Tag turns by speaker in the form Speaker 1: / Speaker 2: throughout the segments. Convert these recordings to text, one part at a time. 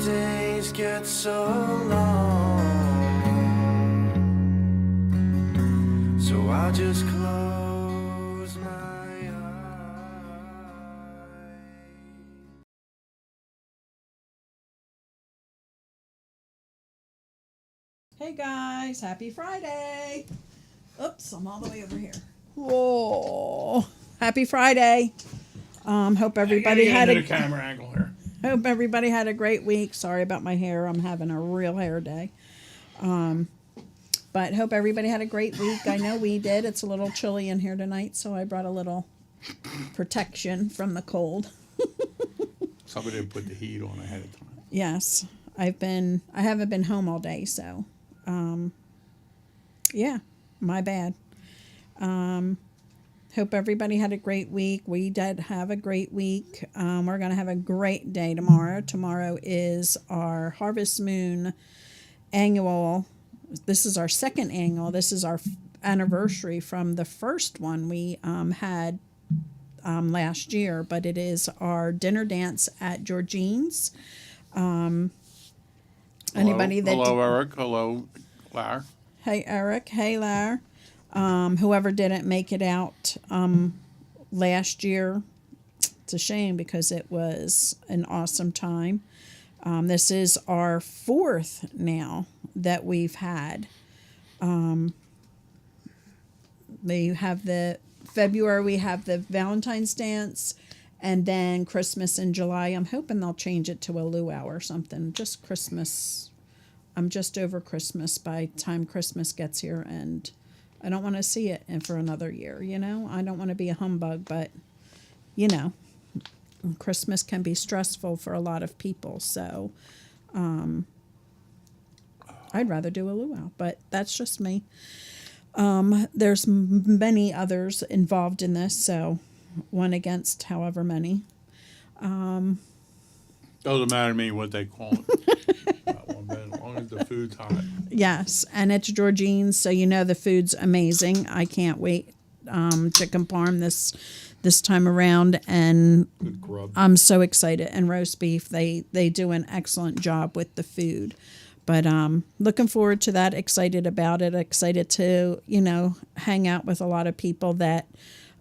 Speaker 1: days get so long, so I'll just close my eyes.
Speaker 2: Hey guys, happy Friday. Oops, I'm all the way over here. Whoa. Happy Friday. Hope everybody had a
Speaker 3: camera angle here.
Speaker 2: hope everybody had a great week. Sorry about my hair. I'm having a real hair day. But hope everybody had a great week. I know we did. It's a little chilly in here tonight, so I brought a little protection from the cold.
Speaker 3: Somebody didn't put the heat on ahead of time.
Speaker 2: Yes. I haven't been home all day, so yeah, my bad. Hope everybody had a great week. We did have a great week. We're going to have a great day tomorrow. Tomorrow is our Harvest Moon annual. This is our second annual. This is our anniversary from the first one we had last year, but it is our dinner dance at Georgine's. Anybody that
Speaker 3: Hello, Eric. Hello, Lar.
Speaker 2: Hey, Eric. Hey, Lar. Whoever didn't make it out last year, it's a shame because it was an awesome time. This is our fourth now that we've had. We have the February, we have the Valentine's dance, and then Christmas in July. I'm hoping they'll change it to a luau or something. Just Christmas. I'm just over Christmas by the time Christmas gets here, and I don't want to see it for another year, you know? I don't want to be a humbug, but, you know, Christmas can be stressful for a lot of people, so I'd rather do a luau, but that's just me. There's many others involved in this, so one against however many.
Speaker 3: Doesn't matter to me what they call it. As long as the food's hot.
Speaker 2: Yes, and it's Georgine's, so you know the food's amazing. I can't wait. Chicken parm this time around, and
Speaker 3: Good grub.
Speaker 2: I'm so excited. And roast beef, they do an excellent job with the food. But looking forward to that, excited about it, excited to, you know, hang out with a lot of people that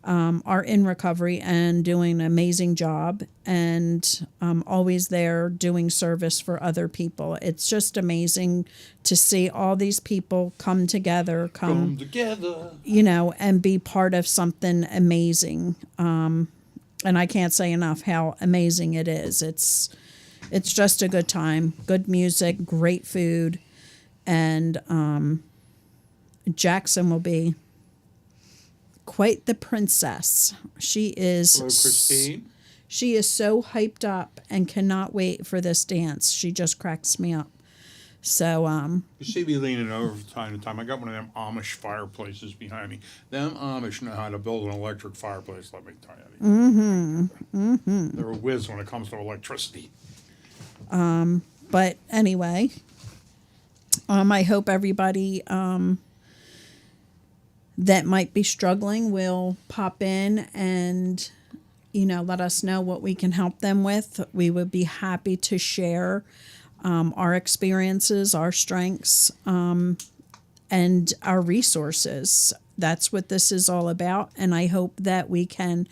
Speaker 2: are in recovery and doing an amazing job, and always there doing service for other people. It's just amazing to see all these people come together,
Speaker 3: together,
Speaker 2: you know, and be part of something amazing. And I can't say enough how amazing it is. It's just a good time, good music, great food, and Jackson will be quite the princess. She is.
Speaker 3: Hello, Christine.
Speaker 2: She is so hyped up and cannot wait for this dance. She just cracks me up. So
Speaker 3: You see me leaning over from time to time. I got one of them Amish fireplaces behind me. Them Amish know how to build an electric fireplace, let me tell you. They're a whiz when it comes to electricity.
Speaker 2: but anyway, I hope everybody that might be struggling will pop in and, you know, let us know what we can help them with. We would be happy to share our experiences, our strengths, and our resources. That's what this is all about. And I hope that we can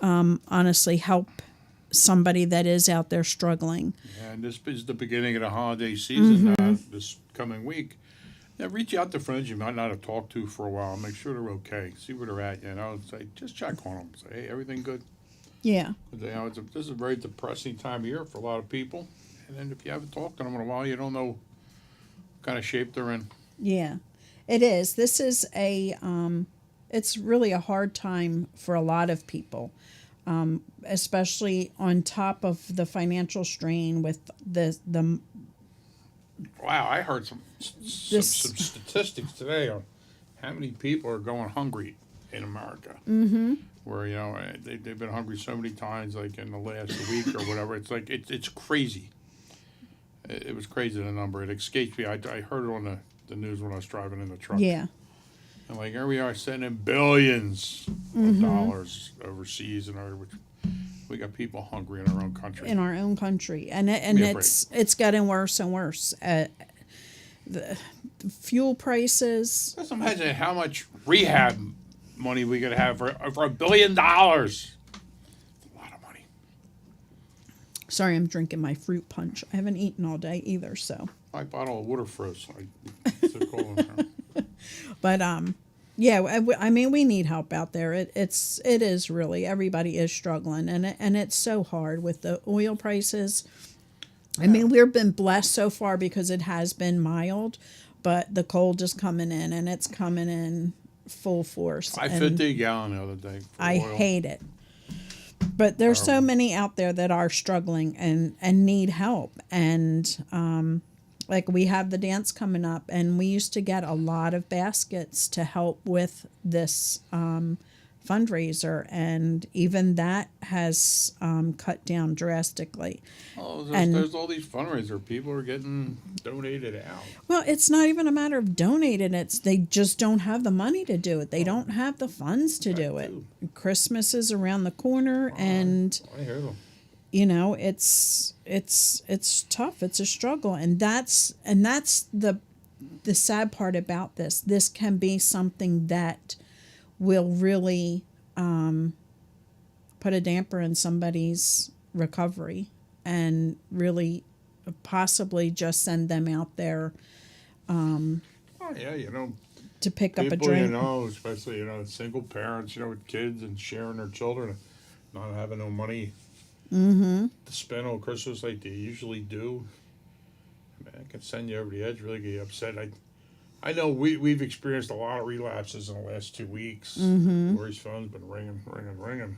Speaker 2: honestly help somebody that is out there struggling.
Speaker 3: And this is the beginning of the holiday season this coming week. Yeah, reach out to friends you might not have talked to for a while. Make sure they're okay. See where they're at. You know, say just check on them. Say, hey, everything good?
Speaker 2: Yeah.
Speaker 3: You know, this is a very depressing time of year for a lot of people. And then if you haven't talked to them in a while, you don't know what kind of shape they're in.
Speaker 2: Yeah, it is. This is it's really a hard time for a lot of people, especially on top of the financial strain with the
Speaker 3: Wow, I heard some statistics today on how many people are going hungry in America. Mm-hmm. Where, you know, they've been hungry so many times, like in the last week or whatever. It's like, it's crazy. It was crazy, the number. It escaped me. I heard it on the news when I was driving in the truck.
Speaker 2: Yeah.
Speaker 3: And like, here we are sending billions of dollars overseas and everything. We got people hungry in our own country.
Speaker 2: in our own country, and
Speaker 3: Yeah,
Speaker 2: it's getting worse and worse. The fuel prices.
Speaker 3: Just imagine how much rehab money we could have for $1 billion. That's a lot of money.
Speaker 2: Sorry, I'm drinking my fruit punch. I haven't eaten all day either, so.
Speaker 3: My bottle of water froze. It's so cold in here.
Speaker 2: But yeah, I mean, we need help out there. It is really, everybody is struggling, and it's so hard with the oil prices. I mean, we've been blessed so far because it has been mild, but the cold is coming in, and it's coming in full force.
Speaker 3: I
Speaker 2: and
Speaker 3: 50 a gallon the other day. For
Speaker 2: I
Speaker 3: oil.
Speaker 2: hate it. But there's so many out there that are struggling and need help. And like we have the dance coming up, and we used to get a lot of baskets to help with this fundraiser, and even that has cut down drastically.
Speaker 3: Oh,
Speaker 2: and-
Speaker 3: there's all these fundraiser. People are getting donated out.
Speaker 2: Well, it's not even a matter of donating. It's they just don't have the money to do it. They don't have the funds to do it.
Speaker 3: too.
Speaker 2: Christmas is around the corner, and
Speaker 3: I hear them.
Speaker 2: you know, it's tough. It's a struggle, and that's the sad part about this. This can be something that will really put a damper in somebody's recovery, and really possibly just send them out there
Speaker 3: Oh, yeah,
Speaker 2: to pick up a
Speaker 3: people,
Speaker 2: drink.
Speaker 3: especially, single parents, with kids and sharing their children, not having no money to spend on Christmas like they usually do. Man, it can send you over the edge, really get you upset. I know we've experienced a lot of relapses in the last 2 weeks. Lori's phone's been ringing.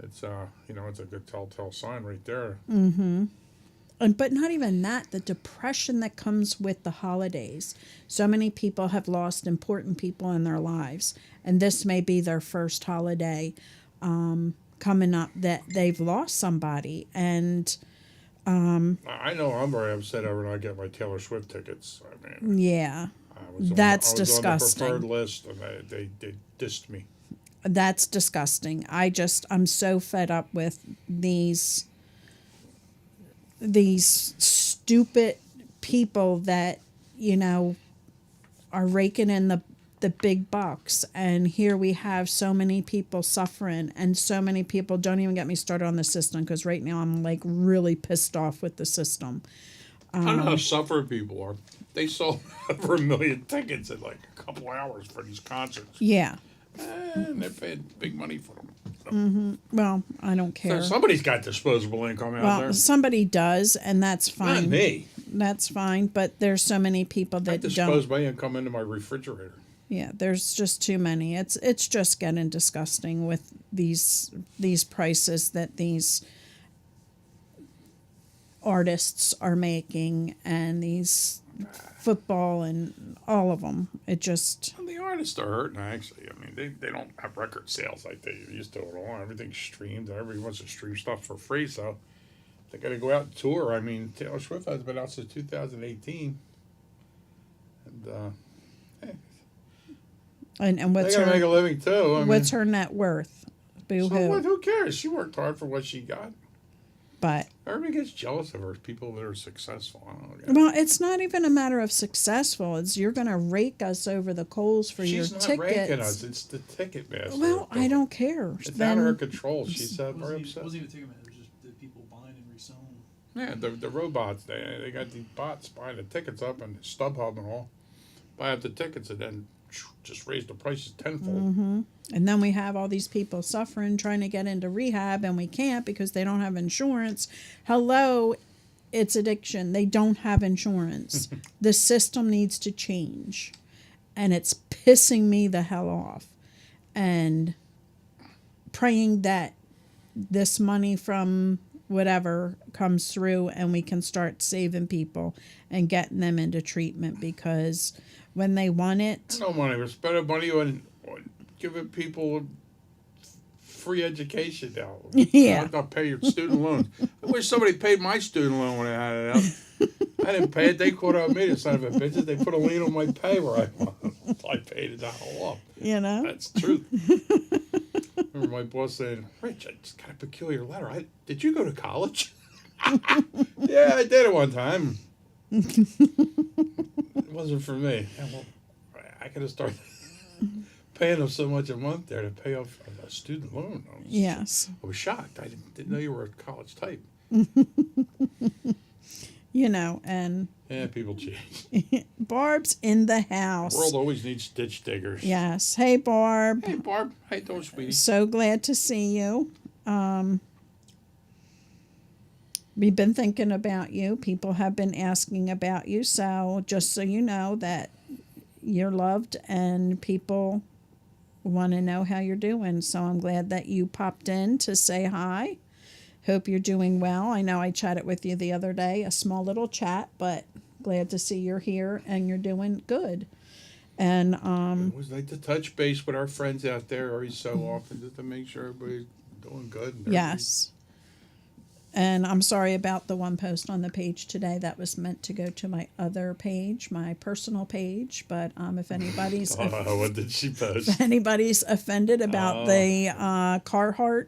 Speaker 3: It's it's a good telltale sign right there.
Speaker 2: But not even that, the depression that comes with the holidays. So many people have lost important people in their lives, and this may be their first holiday coming up that they've lost somebody. And
Speaker 3: I know I'm very upset over not getting my Taylor Swift tickets. I mean,
Speaker 2: yeah,
Speaker 3: I was
Speaker 2: That's
Speaker 3: on the
Speaker 2: disgusting.
Speaker 3: preferred list, and they dissed me.
Speaker 2: that's disgusting. I'm so fed up with these stupid people that, are raking in the big bucks. And here we have so many people suffering, and so many people, don't even get me started on the system, because right now I'm like really pissed off with the system.
Speaker 3: I don't know how suffering people are. They sold over 1 million tickets in like a couple hours for these concerts.
Speaker 2: Yeah.
Speaker 3: And they're paying big money for them.
Speaker 2: Well, I don't
Speaker 3: So
Speaker 2: care.
Speaker 3: somebody's got disposable income out
Speaker 2: Well,
Speaker 3: there.
Speaker 2: somebody does, and that's fine.
Speaker 3: Not me.
Speaker 2: That's fine, but there's so many people
Speaker 3: I
Speaker 2: that
Speaker 3: dispose
Speaker 2: don't.
Speaker 3: my income into my refrigerator.
Speaker 2: Yeah, there's just too many. It's just getting disgusting with these prices that these artists are making, and these football and all of them. It just
Speaker 3: And the artists are hurting, actually. I mean, they don't have record sales like they used to at all. Everything's streamed, and everybody wants to stream stuff for free, so they got to go out and tour. I mean, Taylor Swift has been out since 2018. And
Speaker 2: and
Speaker 3: they
Speaker 2: what's
Speaker 3: got to make a
Speaker 2: her
Speaker 3: living, too. I
Speaker 2: what's
Speaker 3: mean,
Speaker 2: her net worth? Boo
Speaker 3: so
Speaker 2: hoo.
Speaker 3: what, who cares? She worked hard for what she got.
Speaker 2: But
Speaker 3: Everybody gets jealous of her, people that are successful. I don't know.
Speaker 2: well, it's not even a matter of successful. It's you're going to rake us over the coals for
Speaker 3: She's
Speaker 2: your
Speaker 3: not
Speaker 2: tickets.
Speaker 3: raking us. It's the ticket master.
Speaker 2: Well, I don't care.
Speaker 3: It's
Speaker 2: Then-
Speaker 3: out of her control. She's very
Speaker 4: It
Speaker 3: upset.
Speaker 4: wasn't even Ticketmaster. It was just the people buying and reselling.
Speaker 3: Yeah, the robots, they got these bots buying the tickets up, and StubHub and all buy up the tickets and then just raise the prices tenfold.
Speaker 2: And then we have all these people suffering, trying to get into rehab, and we can't because they don't have insurance. Hello, it's addiction. They don't have insurance. The system needs to change. And it's pissing me the hell off. And praying that this money from whatever comes through and we can start saving people and getting them into treatment, because when they want it,
Speaker 3: No money. We're spending money on giving people free education now.
Speaker 2: Yeah.
Speaker 3: I'll pay your student loans. I wish somebody paid my student loan when I had it out. I didn't pay it. They caught on me, the son of a bitches. They put a lien on my pay where I paid it all off.
Speaker 2: you know,
Speaker 3: That's true. remember my boss saying, "Rich, I just got a peculiar letter. Did you go to college?" Yeah, I did it one time. It wasn't for me. Yeah, well, I could have started paying them so much a month there to pay off a student loan.
Speaker 2: Yes.
Speaker 3: I was shocked. I didn't know you were a college type.
Speaker 2: You know, and
Speaker 3: Yeah, people change.
Speaker 2: Barb's in the
Speaker 3: The
Speaker 2: house.
Speaker 3: world always needs ditch diggers.
Speaker 2: Yes. Hey, Barb.
Speaker 3: Hey, Barb. How you doing, sweetie?
Speaker 2: So glad to see you. We've been thinking about you. People have been asking about you. So just so you know that you're loved and people want to know how you're doing. So I'm glad that you popped in to say hi. Hope you're doing well. I know I chatted with you the other day, a small little chat, but glad to see you're here and you're doing good. And
Speaker 3: It always like to touch base with our friends out there every so often just to make sure everybody's doing good. And
Speaker 2: yes. And I'm sorry about the one post on the page today that was meant to go to my other page, my personal page. But if anybody's
Speaker 3: Oh, what did she post?
Speaker 2: if anybody's offended about the Carhartt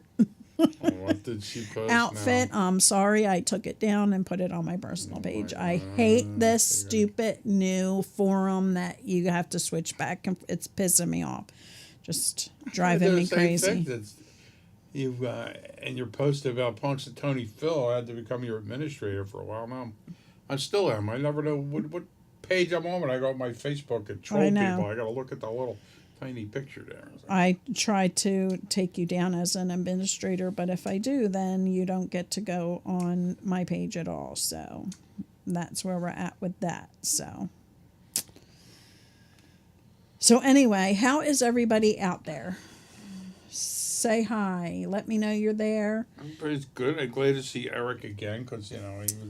Speaker 3: What did she post
Speaker 2: outfit,
Speaker 3: now?
Speaker 2: I'm sorry. I took it down and put it on my personal page. I hate this stupid new forum that you have to switch back, and it's pissing me off. Just driving me crazy.
Speaker 3: You and your post about Punxsutawney Phil, I had to become your administrator for a while now. I still am. I never know what page I'm on when I go on my Facebook and troll
Speaker 2: I know.
Speaker 3: people. I got to look at the little tiny picture there.
Speaker 2: I try to take you down as an administrator, but if I do, then you don't get to go on my page at all. So that's where we're at with that. So anyway, how is everybody out there? Say hi. Let me know you're there.
Speaker 3: Everybody's good. I'm glad to see Eric again because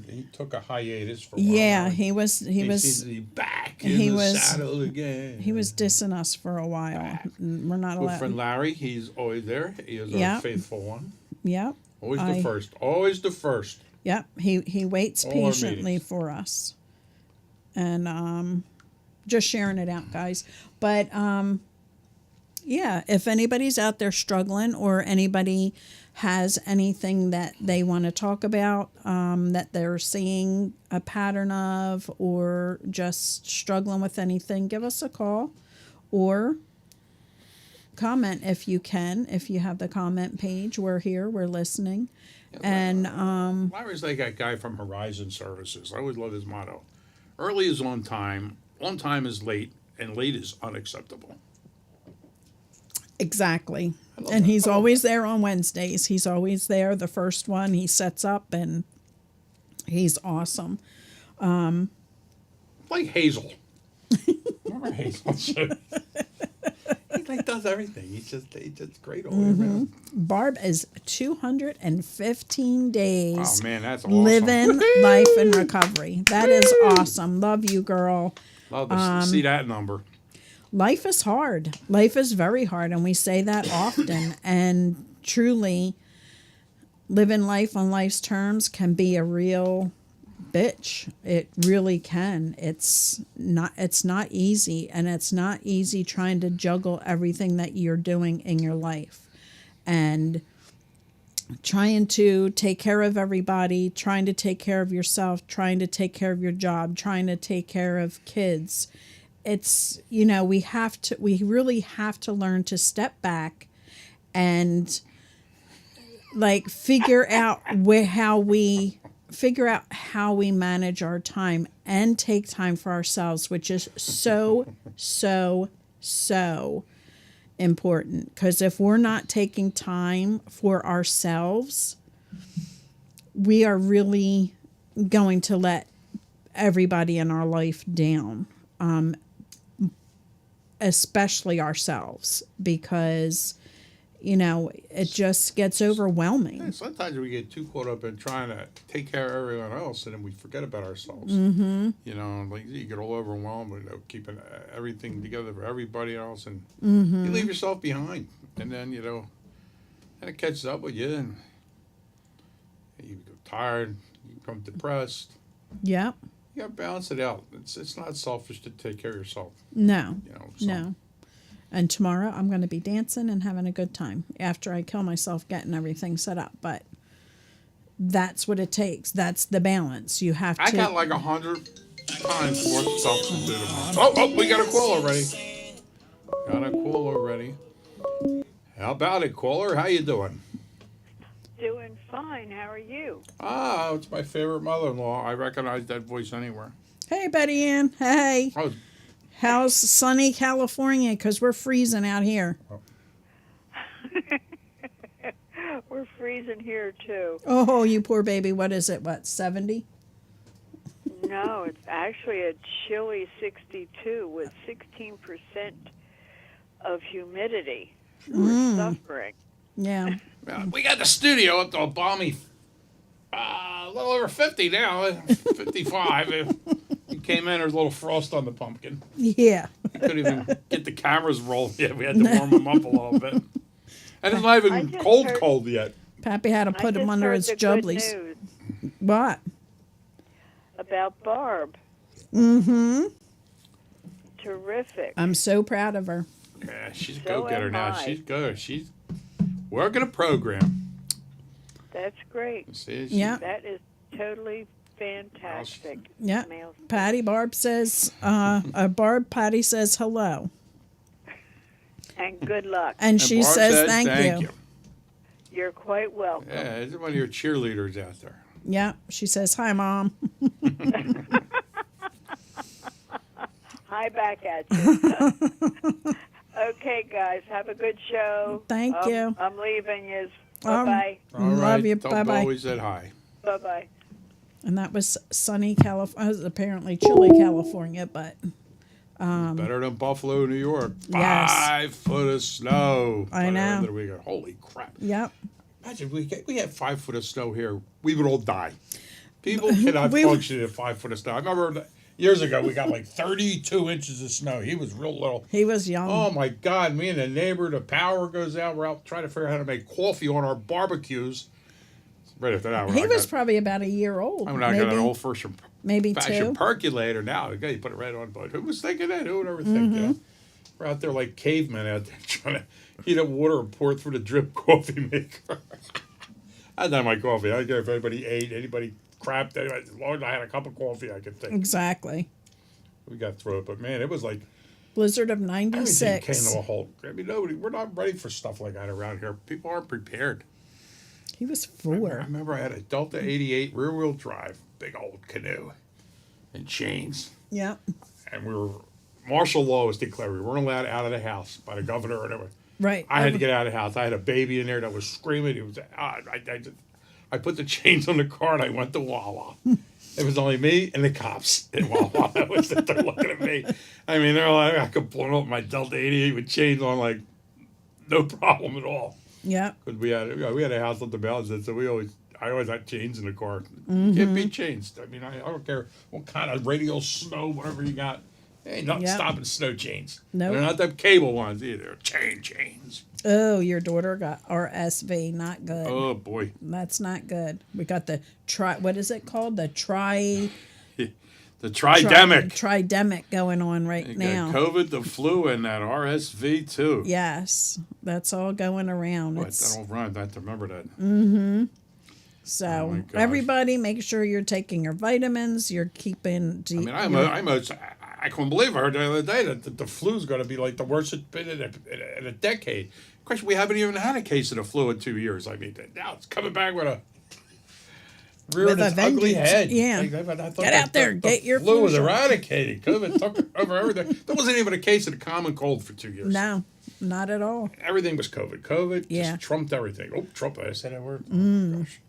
Speaker 3: he took a hiatus for a while.
Speaker 2: Yeah,
Speaker 3: now.
Speaker 2: he was
Speaker 3: seems to be back in
Speaker 2: he
Speaker 3: the
Speaker 2: was-
Speaker 3: saddle again.
Speaker 2: he was dissing us for a while. We're not
Speaker 3: Good friend
Speaker 2: allowed.
Speaker 3: Larry, he's always there. He is
Speaker 2: Yeah.
Speaker 3: our faithful one.
Speaker 2: Yep.
Speaker 3: Always the first. Always the first.
Speaker 2: Yep, he waits
Speaker 3: All our
Speaker 2: patiently
Speaker 3: meetings.
Speaker 2: for us, and just sharing it out, guys. But yeah, if anybody's out there struggling or anybody has anything that they want to talk about, that they're seeing a pattern of, or just struggling with anything, give us a call or comment if you can. If you have the comment page, we're here, we're listening. And
Speaker 3: Larry's like that guy from Horizon Services. I always love his motto. Early is on time is late, and late is unacceptable.
Speaker 2: exactly.
Speaker 3: love
Speaker 2: And
Speaker 3: that.
Speaker 2: he's
Speaker 3: I love
Speaker 2: always there on Wednesdays. He's always there, the first one. He sets up and he's awesome.
Speaker 3: Like Hazel. Remember Hazel? He does everything. He's just great all the way around.
Speaker 2: Barb is 215 days
Speaker 3: Oh man, that's awesome.
Speaker 2: living life in recovery. That is awesome. Love you, girl.
Speaker 3: Love to see that number.
Speaker 2: Life is hard. Life is very hard, and we say that often. And truly, living life on life's terms can be a real bitch. It really can. It's not easy, and it's not easy trying to juggle everything that you're doing in your life. And trying to take care of everybody, trying to take care of yourself, trying to take care of your job, trying to take care of kids. It's, we really have to learn to step back and figure out how we manage our time and take time for ourselves, which is so important. Because if we're not taking time for ourselves, we are really going to let everybody in our life down, especially ourselves, because it just gets overwhelming.
Speaker 3: Sometimes we get too caught up in trying to take care of everyone else, and then we forget about ourselves. Mm-hmm. You get all overwhelmed with keeping everything together for everybody else, and you leave yourself behind. And then and it catches up with you, and you become tired, you become depressed.
Speaker 2: Yep.
Speaker 3: You got to balance it out. It's not selfish to take care of yourself.
Speaker 2: No.
Speaker 3: So.
Speaker 2: No. And tomorrow I'm going to be dancing and having a good time after I kill myself getting everything set up. But that's what it takes. That's the balance. You have
Speaker 3: I
Speaker 2: to.
Speaker 3: got like 100 times more stuff to do tomorrow. Oh, we got a call already. Got a call already. How about it, caller? How you doing?
Speaker 5: Doing fine. How are you?
Speaker 3: Ah, it's my favorite mother-in-law. I recognize that voice anywhere.
Speaker 2: Hey, Betty Ann. Hey.
Speaker 3: I was,
Speaker 2: How's sunny California? Because we're freezing out here.
Speaker 5: We're freezing here too.
Speaker 2: Oh, you poor baby. What is it? What, 70?
Speaker 5: No, it's actually a chilly 62 with 16% of humidity. We're suffering.
Speaker 2: Yeah.
Speaker 3: we got the studio up to a balmy, a little over 50 now, 55. He came in, there's a little frost on the pumpkin.
Speaker 2: Yeah.
Speaker 3: We couldn't even get the cameras rolling yet. We had to warm them up a little bit. And it's not
Speaker 5: I
Speaker 3: even
Speaker 5: just
Speaker 3: cold,
Speaker 5: heard-
Speaker 3: cold yet.
Speaker 2: Pappy had to
Speaker 5: I
Speaker 2: put
Speaker 5: just
Speaker 2: him under
Speaker 5: heard
Speaker 2: his
Speaker 5: the good
Speaker 2: jubblies.
Speaker 5: news
Speaker 2: What?
Speaker 5: about Barb.
Speaker 2: Mm-hmm.
Speaker 5: Terrific.
Speaker 2: I'm so proud of her.
Speaker 3: Yeah, she's a
Speaker 5: So
Speaker 3: go-getter
Speaker 5: am
Speaker 3: now.
Speaker 5: I.
Speaker 3: She's good. She's working a program.
Speaker 5: That's great.
Speaker 3: See,
Speaker 2: Yeah.
Speaker 5: That is totally fantastic.
Speaker 2: Yeah.
Speaker 5: Male-
Speaker 2: Patty Barb says, Patty says hello.
Speaker 5: And good luck.
Speaker 2: And she
Speaker 3: Barb
Speaker 2: says
Speaker 3: said,
Speaker 2: thank you.
Speaker 5: You're quite welcome.
Speaker 3: Yeah, there's one of your cheerleaders out there.
Speaker 2: Yeah. She says, hi, Mom.
Speaker 5: Hi back at you. Okay, guys. Have a good show.
Speaker 2: Thank you.
Speaker 5: I'm leaving you.
Speaker 2: Um,
Speaker 5: Bye-bye.
Speaker 3: All
Speaker 2: Love
Speaker 3: right,
Speaker 2: you.
Speaker 3: tell
Speaker 2: Bye-bye.
Speaker 3: Bo we said hi.
Speaker 5: Bye-bye.
Speaker 2: And that was sunny California. Apparently chilly California, but
Speaker 3: Better than Buffalo, New York.
Speaker 2: Yes.
Speaker 3: 5 foot of snow.
Speaker 2: I
Speaker 3: by the
Speaker 2: know.
Speaker 3: end of the weekend. Holy crap.
Speaker 2: yep.
Speaker 3: Imagine we had 5 foot of snow here. We would all die. People cannot
Speaker 2: We-
Speaker 3: function in 5 foot of snow. I remember years ago we got like 32 inches of snow. He was real little.
Speaker 2: He was young.
Speaker 3: Oh my God, me and the neighbor, the power goes out. We're out trying to figure out how to make coffee on our barbecues. Right after that,
Speaker 2: he was probably about a year old.
Speaker 3: I mean, I got an old fashioned
Speaker 2: maybe
Speaker 3: fashion
Speaker 2: 2.
Speaker 3: percolator now. The guy you put it right on, but who was thinking that? Who would ever think that? We're out there like cavemen out there trying to heat up water and pour it through the drip coffee maker. I done my coffee. I don't care if anybody ate, anybody crapped. As long as I had a cup of coffee, I could think.
Speaker 2: Exactly.
Speaker 3: We got through it, but man, it was like
Speaker 2: Blizzard of
Speaker 3: everything came
Speaker 2: 96.
Speaker 3: to a halt. I mean, we're not ready for stuff like that around here. People aren't prepared.
Speaker 2: He was
Speaker 3: I
Speaker 2: 4.
Speaker 3: remember I had a Delta 88 rear-wheel drive, big old canoe, and chains.
Speaker 2: Yep.
Speaker 3: And we were, martial law was declared. We weren't allowed out of the house by the governor or whatever.
Speaker 2: Right.
Speaker 3: I had to get out of the house. I had a baby in there that was screaming. It was, I put the chains on the car and I went to Wawa. It was only me and the cops in Wawa. I was there looking at me. I mean, they're like, I could blow up my Delta 88 with chains on, like, no problem at all.
Speaker 2: Yep.
Speaker 3: Because we had a house on the mountains, so I always had chains in the car. Can't be changed. I mean, I don't care what kind of radial snow, whatever you got. Ain't nothing
Speaker 2: Yep.
Speaker 3: stopping snow chains.
Speaker 2: Nope.
Speaker 3: They're not the cable ones either. Chains.
Speaker 2: Oh, your daughter got RSV. Not good.
Speaker 3: Oh boy.
Speaker 2: That's not good. We got the what is it called? The
Speaker 3: The tridemic.
Speaker 2: tridemic going on right
Speaker 3: You
Speaker 2: now.
Speaker 3: got COVID, the flu, and that RSV too.
Speaker 2: Yes, that's all going around.
Speaker 3: But
Speaker 2: It's,
Speaker 3: I don't run. I have to remember that.
Speaker 2: so
Speaker 3: Oh my gosh.
Speaker 2: everybody, make sure you're taking your vitamins. You're keeping.
Speaker 3: I mean, I couldn't believe I heard the other day that the flu's going to be like the worst it's been in a decade. Of course, we haven't even had a case of the flu in 2 years. I mean, now it's coming back with a rearing
Speaker 2: With a
Speaker 3: its ugly
Speaker 2: vengeance.
Speaker 3: head.
Speaker 2: Yeah.
Speaker 3: I thought
Speaker 2: Get out there,
Speaker 3: the
Speaker 2: get your
Speaker 3: flu
Speaker 2: flu
Speaker 3: was
Speaker 2: shot.
Speaker 3: eradicated. COVID took over everything. There wasn't even a case of the common cold for 2 years.
Speaker 2: No, not at all.
Speaker 3: Everything was COVID. COVID
Speaker 2: Yeah.
Speaker 3: just trumped everything. Oh, Trump! I said that word. Oh, gosh.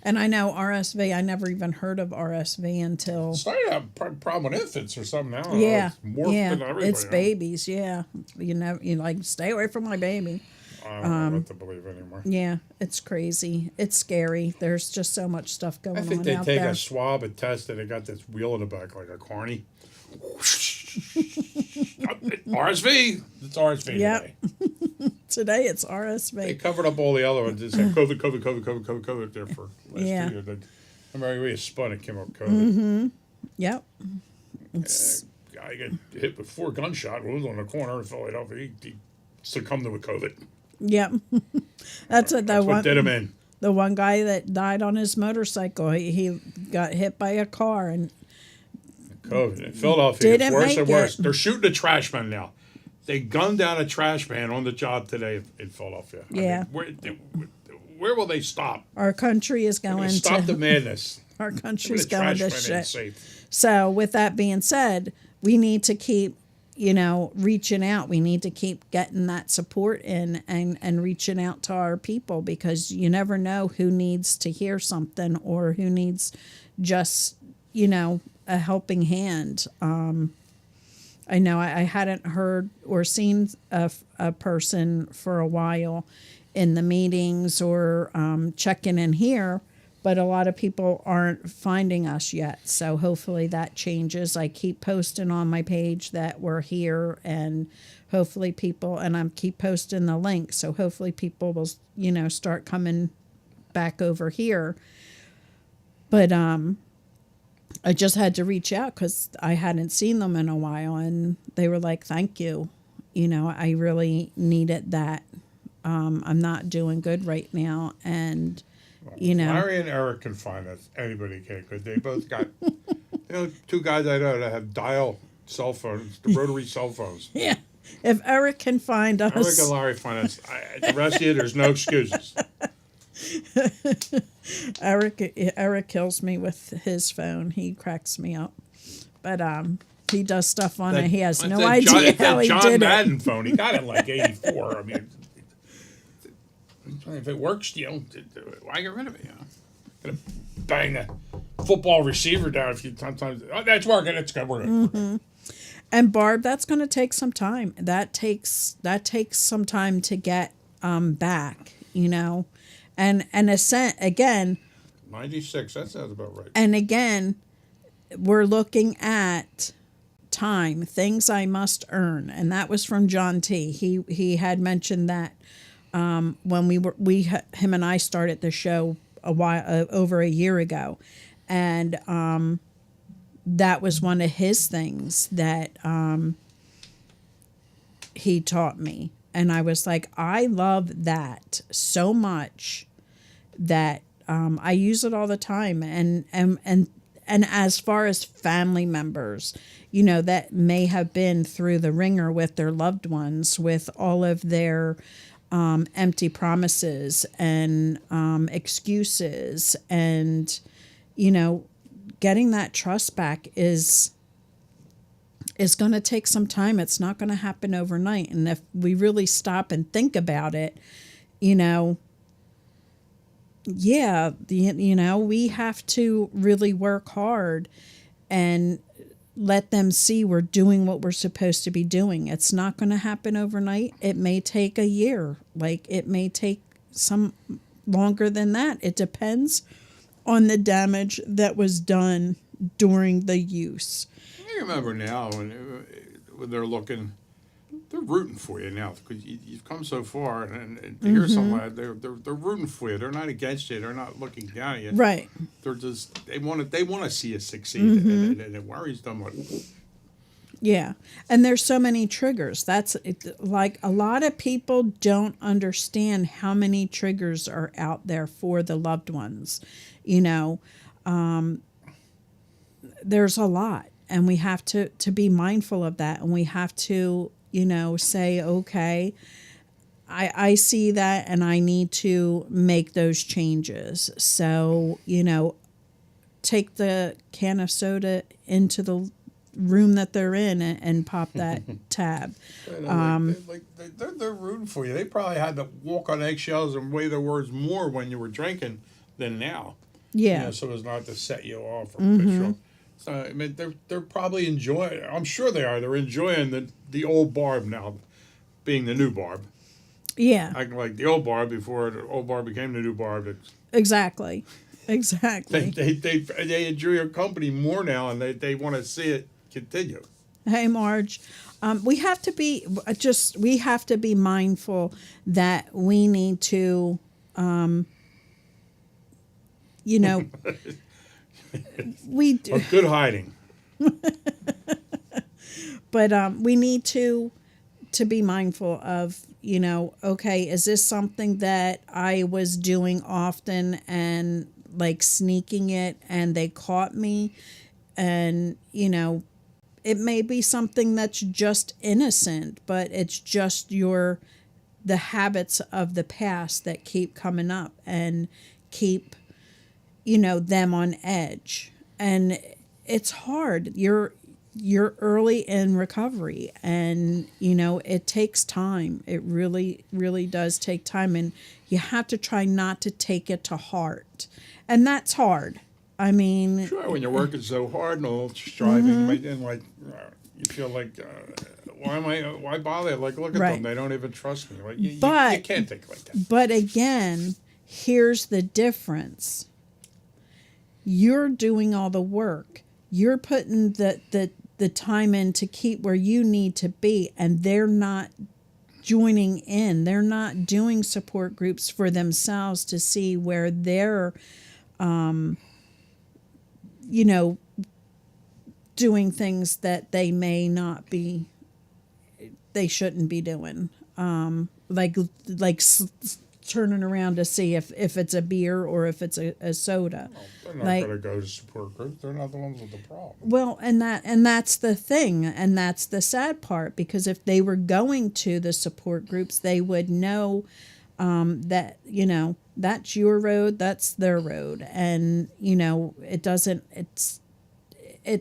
Speaker 2: And I know RSV. I never even heard of RSV until.
Speaker 3: Started to have a problem with infants or something. I don't know.
Speaker 2: Yeah,
Speaker 3: It's morphed
Speaker 2: yeah,
Speaker 3: into everybody.
Speaker 2: it's babies. Yeah, you like stay away from my baby.
Speaker 3: I don't know what to believe anymore.
Speaker 2: Yeah, it's crazy. It's scary. There's just so much stuff going
Speaker 3: I think
Speaker 2: on
Speaker 3: they
Speaker 2: out
Speaker 3: take
Speaker 2: there.
Speaker 3: a swab and test it. They got this wheel in the back like a carny. RSV. It's RSV
Speaker 2: Yep.
Speaker 3: today.
Speaker 2: Today it's
Speaker 3: They
Speaker 2: RSV.
Speaker 3: covered up all the other ones. It said COVID there for last
Speaker 2: Yeah.
Speaker 3: 2 years. I remember we spun it came up COVID.
Speaker 2: Yep. It's
Speaker 3: guy got hit with 4 gunshot wounds on the corner in Philadelphia. He succumbed to COVID.
Speaker 2: Yep. That's what
Speaker 3: That's what did him in.
Speaker 2: the one guy that died on his motorcycle. He got hit by a car and
Speaker 3: COVID. In Philadelphia, it's
Speaker 2: Didn't
Speaker 3: worse
Speaker 2: make
Speaker 3: and worse.
Speaker 2: it.
Speaker 3: They're shooting a trash man now. They gunned down a trash man on the job today in Philadelphia.
Speaker 2: Yeah.
Speaker 3: Where will they stop?
Speaker 2: our country is
Speaker 3: They're
Speaker 2: going
Speaker 3: gonna stop the
Speaker 2: to
Speaker 3: madness.
Speaker 2: our country's
Speaker 3: The
Speaker 2: going
Speaker 3: trash
Speaker 2: to
Speaker 3: man
Speaker 2: shit.
Speaker 3: ain't safe.
Speaker 2: So with that being said, we need to keep, reaching out. We need to keep getting that support in and reaching out to our people, because you never know who needs to hear something or who needs just, a helping hand. I know I hadn't heard or seen a person for a while in the meetings or checking in here, but a lot of people aren't finding us yet. So hopefully that changes. I keep posting on my page that we're here, and hopefully people, and I'm keep posting the link. So hopefully people will, start coming back over here. But I just had to reach out because I hadn't seen them in a while, and they were like, thank you. I really needed that. I'm not doing good right now. And,
Speaker 3: Larry and Eric can find us. Anybody can, because they both got, 2 guys I know that have dial cell phones, the rotary cell phones.
Speaker 2: yeah, if Eric can find us.
Speaker 3: Eric and Larry find us. The rest of you, there's no excuses.
Speaker 2: Eric kills me with his phone. He cracks me up. But he does stuff on it. He has no idea how he
Speaker 3: John
Speaker 2: did
Speaker 3: Madden phone. He got it in like 84. I mean, if it works, why get rid of it? Gonna bang the football receiver down a few times. Oh, that's working. It's good. We're good.
Speaker 2: Mm-hmm. And Barb, that's going to take some time. That takes some time to get back. And again,
Speaker 3: 96. That sounds about right.
Speaker 2: and again, we're looking at time, things I must earn, and that was from John T. He had mentioned that when him and I started the show a while over a year ago, and that was one of his things that he taught me. And I was like, I love that so much that I use it all the time. And as far as family members, that may have been through the ringer with their loved ones, with all of their empty promises and excuses, and getting that trust back is going to take some time. It's not going to happen overnight. And if we really stop and think about it, we have to really work hard and let them see we're doing what we're supposed to be doing. It's not going to happen overnight. It may take a year. Like, it may take some longer than that. It depends on the damage that was done during the use.
Speaker 3: I remember now when they're looking, they're rooting for you now, because you've come so far, and to hear somebody, they're rooting for you. They're not against you. They're not looking down at you.
Speaker 2: Right.
Speaker 3: They're just they want to see you succeed, and it worries them. Like,
Speaker 2: Yeah. And there's so many triggers. That's like, a lot of people don't understand how many triggers are out there for the loved ones. There's a lot, and we have to be mindful of that. And we have to, say, okay, I see that, and I need to make those changes. So, take the can of soda into the room that they're in and pop that tab.
Speaker 3: They're rooting for you. They probably had to walk on eggshells and weigh their words more when you were drinking than now.
Speaker 2: Yeah.
Speaker 3: So as not to set you off or piss you off. So I mean, they're probably enjoying. I'm sure they are. They're enjoying the old Barb now, being the new Barb.
Speaker 2: Yeah.
Speaker 3: Acting like the old Barb before the old Barb became the new Barb.
Speaker 2: Exactly.
Speaker 3: They enjoy your company more now, and they want to see it continue.
Speaker 2: Hey, Marge, we have to be mindful that we need to, we do.
Speaker 3: A good hiding.
Speaker 2: but we need to be mindful of, you know, okay, is this something that I was doing often and like sneaking it and they caught me? And, you know, it may be something that's just innocent, but it's just the habits of the past that keep coming up and keep, you know, them on edge. And it's hard. You're early in recovery, and you know it takes time. It really really does take time, and you have to try not to take it to heart, and that's hard. I mean,
Speaker 3: Sure, when you're working so hard and all, striving, and like you feel like, why bother? Like, look at
Speaker 2: Right.
Speaker 3: them; they don't even trust me. Like, you
Speaker 2: But-
Speaker 3: can't think like that.
Speaker 2: but again, here's the difference. You're doing all the work. You're putting the time in to keep where you need to be, and they're not joining in. They're not doing support groups for themselves to see where they're, you know, doing things that they may not be, they shouldn't be doing. Like turning around to see if it's a beer or if it's a soda.
Speaker 3: They're not
Speaker 2: Like-
Speaker 3: going to go to support groups. They're not the ones with the problem.
Speaker 2: Well, and that's the thing, and that's the sad part, because if they were going to the support groups, they would know that, you know, that's your road, that's their road, and you know it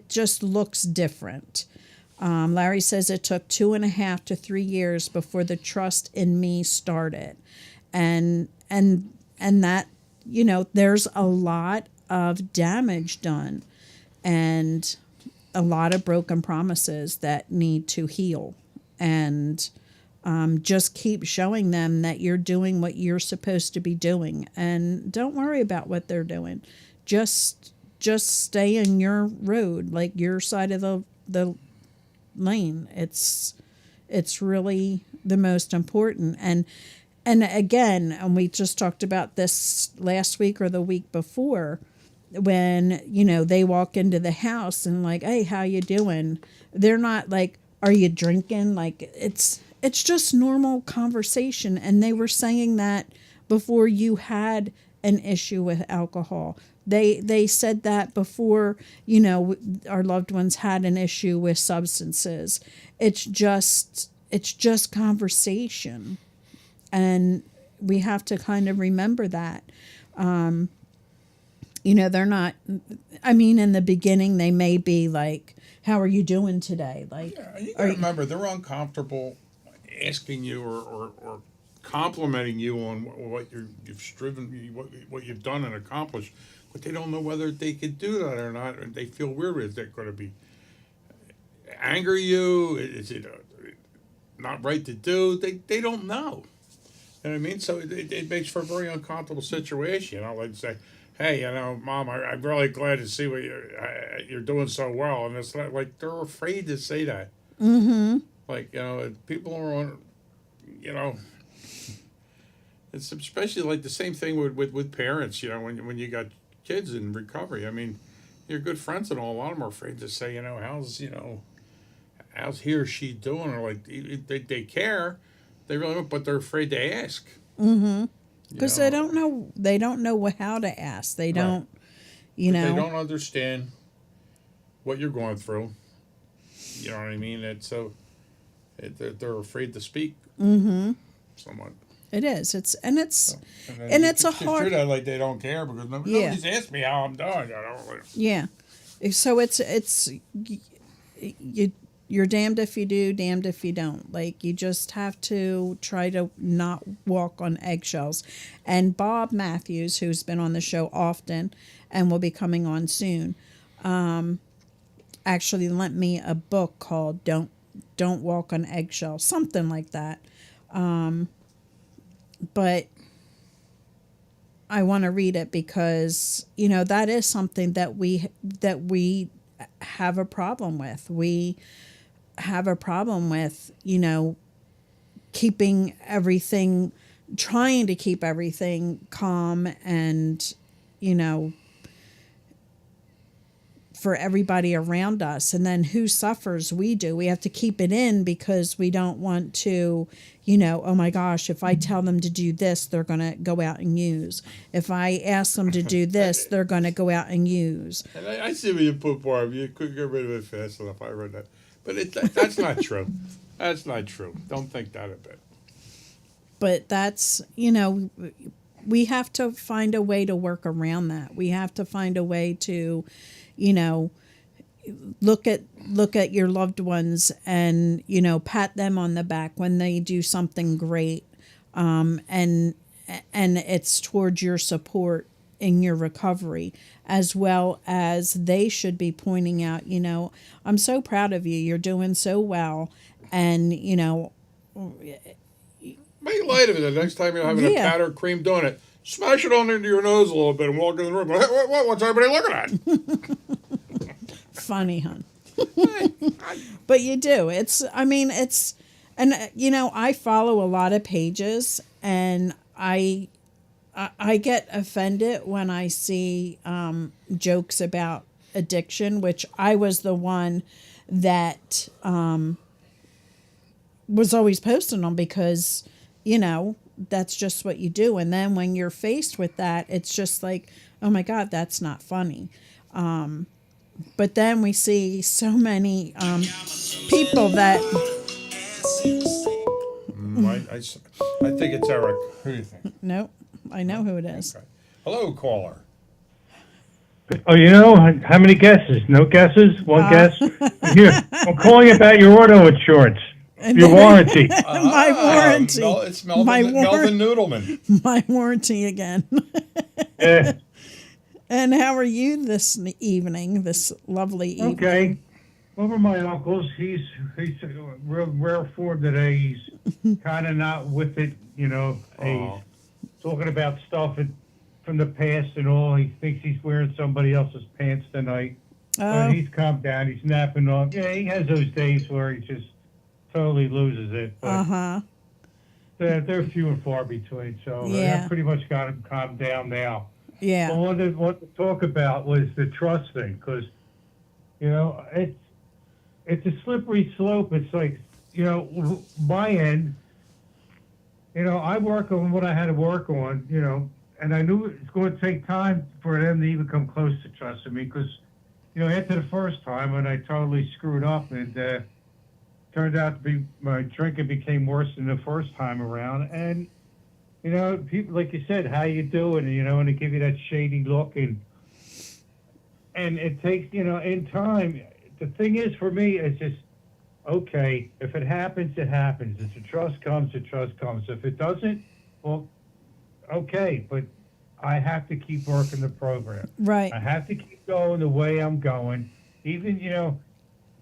Speaker 2: just looks different. Larry says it took 2.5 to 3 years before the trust in me started, and that, you know, there's a lot of damage done and a lot of broken promises that need to heal, and just keep showing them that you're doing what you're supposed to be doing, and don't worry about what they're doing. Just stay in your road, like your side of the lane. It's really the most important. And again, and we just talked about this last week or the week before, when, you know, they walk into the house and like, hey, how you doing? They're not like, are you drinking? Like, it's just normal conversation. And they were saying that before you had an issue with alcohol. They said that before, you know, our loved ones had an issue with substances. It's just conversation. And we have to kind of remember that. You know, they're not, I mean, in the beginning, they may be like, how are you doing today? Like,
Speaker 3: Yeah, you got to remember, they're uncomfortable asking you or complimenting you on what you've striven, what you've done and accomplished, but they don't know whether they could do that or not, and they feel weird. Is that going to be anger you? Is it not right to do? They don't know. You know what I mean? So it makes for a very uncomfortable situation. You know, like say, hey, you know, Mom, I'm really glad to see what you're doing so well, and it's not like they're afraid to say that. Mm-hmm. Like, you know, people are on, you know. It's especially like the same thing with parents, you know, when you got kids in recovery. I mean, you're good friends and all. A lot of them are afraid to say, you know, how's he or she doing? Or like they care, they really don't, but they're afraid to ask.
Speaker 2: mm-hmm. Because
Speaker 3: You
Speaker 2: they don't know how to ask. They don't, you know.
Speaker 3: They don't understand what you're going through. You know what I mean? It's so they're afraid to speak.
Speaker 2: Mm-hmm.
Speaker 3: Somewhat.
Speaker 2: It is. It's
Speaker 3: then
Speaker 2: it's a
Speaker 3: you
Speaker 2: hard.
Speaker 3: treat it like they don't care because nobody's asked me how I'm doing. You know?
Speaker 2: Yeah. So it's you're damned if you do, damned if you don't. Like, you just have to try to not walk on eggshells. And Bob Matthews, who's been on the show often and will be coming on soon, actually lent me a book called Don't Walk on Eggshells, something like that. But I want to read it because, you know, that is something that we have a problem with. We have a problem with, you know, keeping everything, trying to keep everything calm and, you know, for everybody around us. And then who suffers? We do. We have to keep it in because we don't want to, oh my gosh, if I tell them to do this, they're going to go out and use. If I ask them to do this, they're going to go out and use.
Speaker 3: And I see where you put Barb. You couldn't get rid of it fast enough. I read that. But that's not true. That's not true. Don't think that a bit.
Speaker 2: But that's, we have to find a way to work around that. We have to find a way to, look at your loved ones and, pat them on the back when they do something great. And it's towards your support in your recovery, as well as they should be pointing out, I'm so proud of you. You're doing so well. And,
Speaker 3: Make light of it the next time you're having a powdered cream donut. Smash it on into your nose a little bit and walk in the room. What's everybody looking at?
Speaker 2: Funny, hon. But you do. I follow a lot of pages, and I get offended when I see jokes about addiction, which I was the one that was always posting them because, that's just what you do. And then when you're faced with that, it's just like, oh my God, that's not funny. But then we see so many people that...
Speaker 3: I think it's Eric. Who do you think?
Speaker 2: Nope, I know who it is.
Speaker 3: Okay. Hello, caller.
Speaker 6: Oh, how many guesses? No guesses? One guess? Here, I'm calling about your auto insurance. Your warranty.
Speaker 2: My warranty.
Speaker 3: It's Melvin, Melvin Noodleman.
Speaker 2: My warranty again.
Speaker 6: Yeah.
Speaker 2: And how are you this evening, this lovely evening?
Speaker 6: Okay. Over my uncle's, he's a real rare form today. He's kind of not with it, He's talking about stuff from the past and all. He thinks he's wearing somebody else's pants tonight. But he's calmed down. He's napping off. Yeah, he has those days where he just totally loses it. But they're few and far between. So I pretty much got him calmed down now.
Speaker 2: Yeah.
Speaker 6: But what to talk about was the trust thing, because, it's a slippery slope. It's like, my end, I work on what I had to work on, and I knew it's going to take time for them to even come close to trusting me because, after the first time when I totally screwed up and turned out to be, my drinking became worse than the first time around. And, people, like you said, how you doing? And they give you that shady look and it takes, in time. The thing is, for me, it's just, okay, if it happens, it happens. If the trust comes, the trust comes. If it doesn't, well, okay, but I have to keep working the program.
Speaker 2: Right.
Speaker 6: I have to keep going the way I'm going. Even,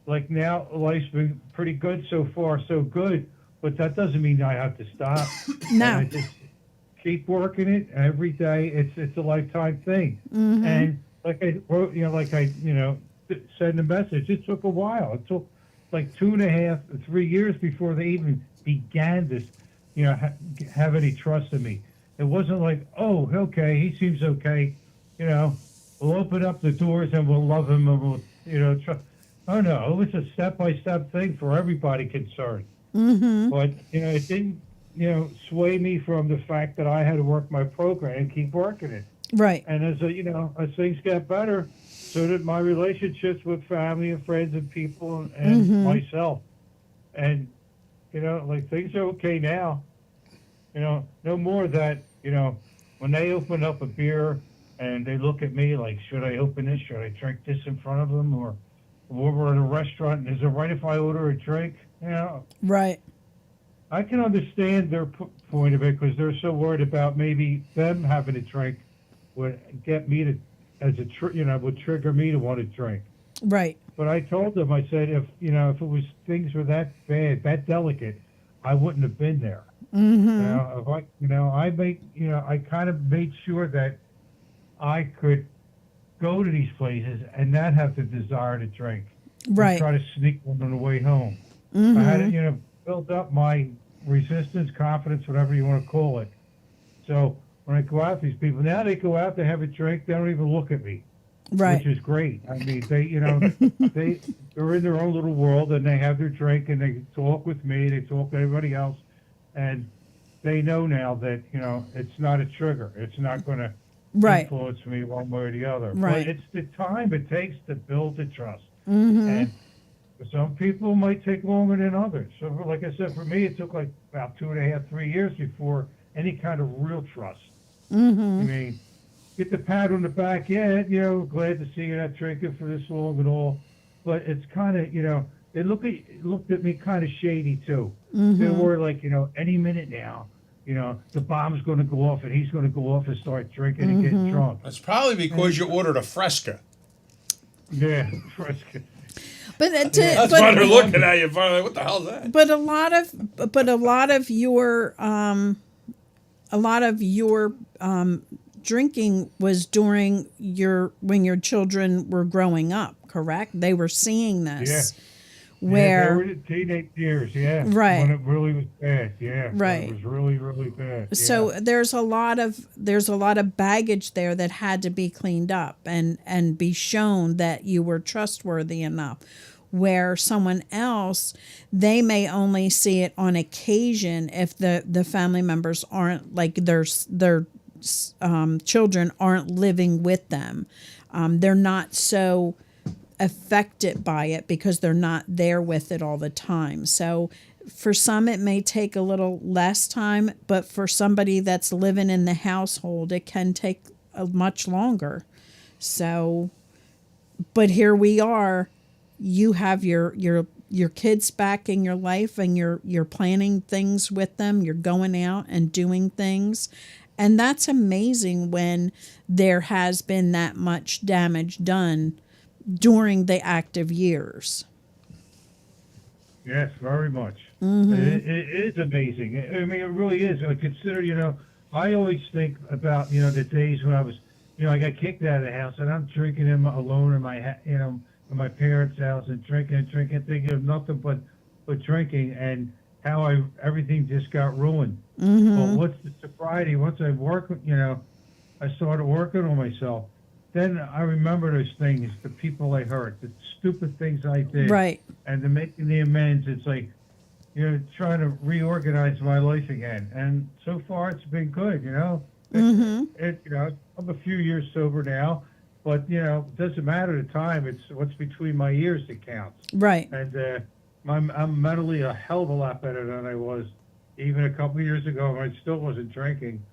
Speaker 6: like now, life's been pretty good so far, so good, but that doesn't mean I have to stop.
Speaker 2: No.
Speaker 6: And I just keep working it every day. It's a lifetime thing.
Speaker 2: Mm-hmm.
Speaker 6: And like I wrote, said in the message, it took a while. It took like 2.5, 3 years before they even began this, have any trust in me. It wasn't like, oh, okay, he seems okay, we'll open up the doors and we'll love him and we'll, trust. Oh no, it was a step-by-step thing for everybody concerned.
Speaker 2: Mm-hmm.
Speaker 6: But, it didn't, sway me from the fact that I had to work my program and keep working it.
Speaker 2: Right.
Speaker 6: And as as things get better, so did my relationships with family and friends and people and myself. And, things are okay now. No more that, when they open up a beer and they look at me like, should I open this? Should I drink this in front of them? Or we're in a restaurant, and is it right if I order a drink?
Speaker 2: Right.
Speaker 6: I can understand their point of it because they're so worried about maybe them having a drink would get me to, would trigger me to want to drink.
Speaker 2: Right.
Speaker 6: But I told them, I said, if it was things were that bad, that delicate, I wouldn't have been there.
Speaker 2: Mm-hmm.
Speaker 6: If I kind of made sure that I could go to these places and not have the desire to drink.
Speaker 2: Right.
Speaker 6: Try to sneak one on the way home.
Speaker 2: Mm-hmm.
Speaker 6: I had to, build up my resistance, confidence, whatever you want to call it. So when I go out with these people, now they go out, they have a drink, they don't even look at me.
Speaker 2: Right.
Speaker 6: which is great. I mean, they're in their own little world, and they have their drink, and they talk with me, they talk to everybody else, and they know now that it's not a trigger. It's not going to
Speaker 2: Right.
Speaker 6: influence me one way or the other.
Speaker 2: Right.
Speaker 6: But it's the time it takes to build the trust,
Speaker 2: Mm-hmm.
Speaker 6: and some people might take longer than others. So, like I said, for me, it took like about 2.5, 3 years before any kind of real trust.
Speaker 2: Mm-hmm.
Speaker 6: I mean, get the pat on the back, yeah, glad to see you're not drinking for this long and all. But it's kind of, they looked at me kind of shady too.
Speaker 2: Mm-hmm.
Speaker 6: They were like, any minute now, the bomb's going to go off and he's going to go off and start drinking and
Speaker 2: Mm-hmm.
Speaker 6: getting drunk.
Speaker 3: That's probably because you ordered a Fresca.
Speaker 2: But
Speaker 6: Yeah,
Speaker 3: That's why they're looking at you. Finally, what the hell is that?
Speaker 2: but a lot of your drinking was during when your children were growing up, correct? They were seeing this.
Speaker 6: they
Speaker 2: Where
Speaker 6: were the teenage years, yeah.
Speaker 2: Right.
Speaker 6: When it really was bad, yeah.
Speaker 2: Right.
Speaker 6: It was really, really bad.
Speaker 2: so
Speaker 6: yeah.
Speaker 2: there's a lot of baggage there that had to be cleaned up and be shown that you were trustworthy enough, where someone else, they may only see it on occasion if the family members aren't, like, their children aren't living with them. They're not so affected by it because they're not there with it all the time. So for some, it may take a little less time, but for somebody that's living in the household, it can take much longer. So, but here we are. You have your kids back in your life, and you're planning things with them. You're going out and doing things. And that's amazing when there has been that much damage done during the active years.
Speaker 6: Yes, very much.
Speaker 2: Mm-hmm.
Speaker 6: It is amazing. I mean, it really is. I consider, I always think about, the days when I was, I got kicked out of the house and I'm drinking alone in my, in my parents' house and drinking, thinking of nothing but drinking, and how everything just got ruined.
Speaker 2: Mm-hmm.
Speaker 6: Well, what's the sobriety? Once I I started working on myself. Then I remember those things, the people I hurt, the stupid things I did.
Speaker 2: Right.
Speaker 6: And then making the amends, it's like, trying to reorganize my life again. And so far, it's been good,
Speaker 2: Mm-hmm.
Speaker 6: I'm a few years sober now, but, it doesn't matter the time. It's what's between my ears that counts.
Speaker 2: Right.
Speaker 6: And I'm mentally a hell of a lot better than I was even a couple of years ago when I still wasn't drinking.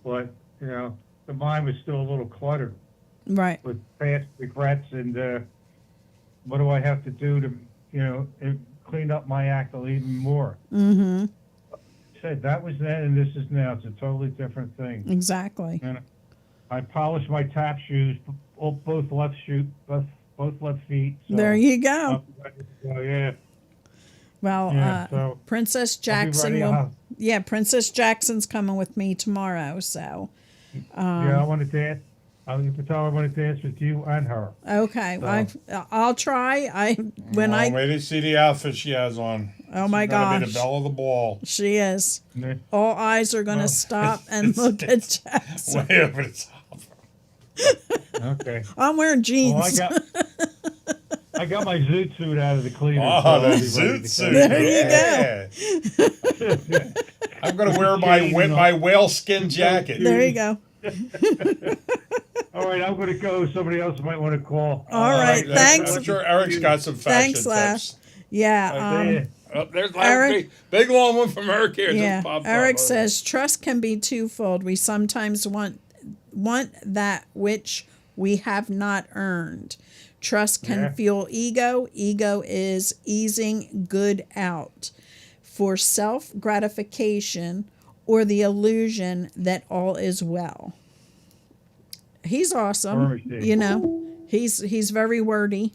Speaker 6: But, the mind was still a little cluttered
Speaker 2: Right.
Speaker 6: with past regrets and what do I have to do to, clean up my act even more.
Speaker 2: Mm-hmm.
Speaker 6: Said that was then and this is now. It's a totally different thing.
Speaker 2: Exactly.
Speaker 6: And I polished my tap shoes, both left feet. So,
Speaker 2: There you go.
Speaker 6: yeah.
Speaker 2: Well,
Speaker 6: Yeah, so
Speaker 2: Princess
Speaker 6: I'll be
Speaker 2: Jackson
Speaker 6: ready.
Speaker 2: Princess Jackson's coming with me tomorrow. So,
Speaker 6: Yeah, I want to dance. I want to dance with you and her.
Speaker 2: okay,
Speaker 6: So-
Speaker 2: I'll try.
Speaker 3: Wait to see the outfit she has on.
Speaker 2: Oh my
Speaker 3: She's gonna be
Speaker 2: gosh.
Speaker 3: the belle of the ball.
Speaker 2: She is.
Speaker 6: Yeah.
Speaker 2: All eyes are going to stop and look at Jackson.
Speaker 3: Way over the top.
Speaker 6: Okay.
Speaker 2: I'm wearing jeans.
Speaker 6: Well, I got my zoot suit out of the cleaner.
Speaker 3: Oh,
Speaker 6: so
Speaker 3: the
Speaker 6: I'll be ready
Speaker 3: zoot
Speaker 6: to
Speaker 3: suit.
Speaker 2: There you
Speaker 3: Yeah. I'm gonna wear my whaleskin jacket.
Speaker 2: There you go.
Speaker 6: All right, I'm going to go. Somebody else might want to call.
Speaker 2: All right, thanks.
Speaker 3: I'm sure Eric's got some fashion
Speaker 2: Thanks, Laugh.
Speaker 3: tips.
Speaker 2: Yeah.
Speaker 6: Yeah.
Speaker 3: Oh, there's
Speaker 2: Eric-
Speaker 3: big long one from Eric here.
Speaker 2: Yeah.
Speaker 3: Just popped
Speaker 2: Eric
Speaker 3: up.
Speaker 2: says trust can be twofold. We sometimes want that which we have not earned. Trust can
Speaker 6: Yeah.
Speaker 2: fuel ego. Ego is easing good out for self gratification or the illusion that all is well. He's awesome.
Speaker 6: Perfect.
Speaker 2: He's very wordy.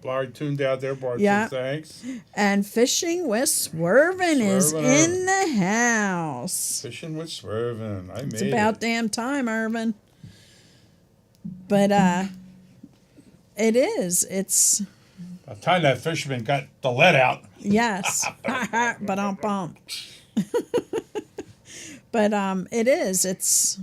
Speaker 3: Larry tuned out there, Bart.
Speaker 2: Yeah.
Speaker 3: Thanks.
Speaker 2: And Fishing with Swervin is
Speaker 3: Swervin'
Speaker 2: in the house.
Speaker 3: Fishing with Swervin. I made
Speaker 2: It's about damn time, Irvin. But it is. It's
Speaker 3: By the time that fisherman got the lead out.
Speaker 2: yes. But But it is.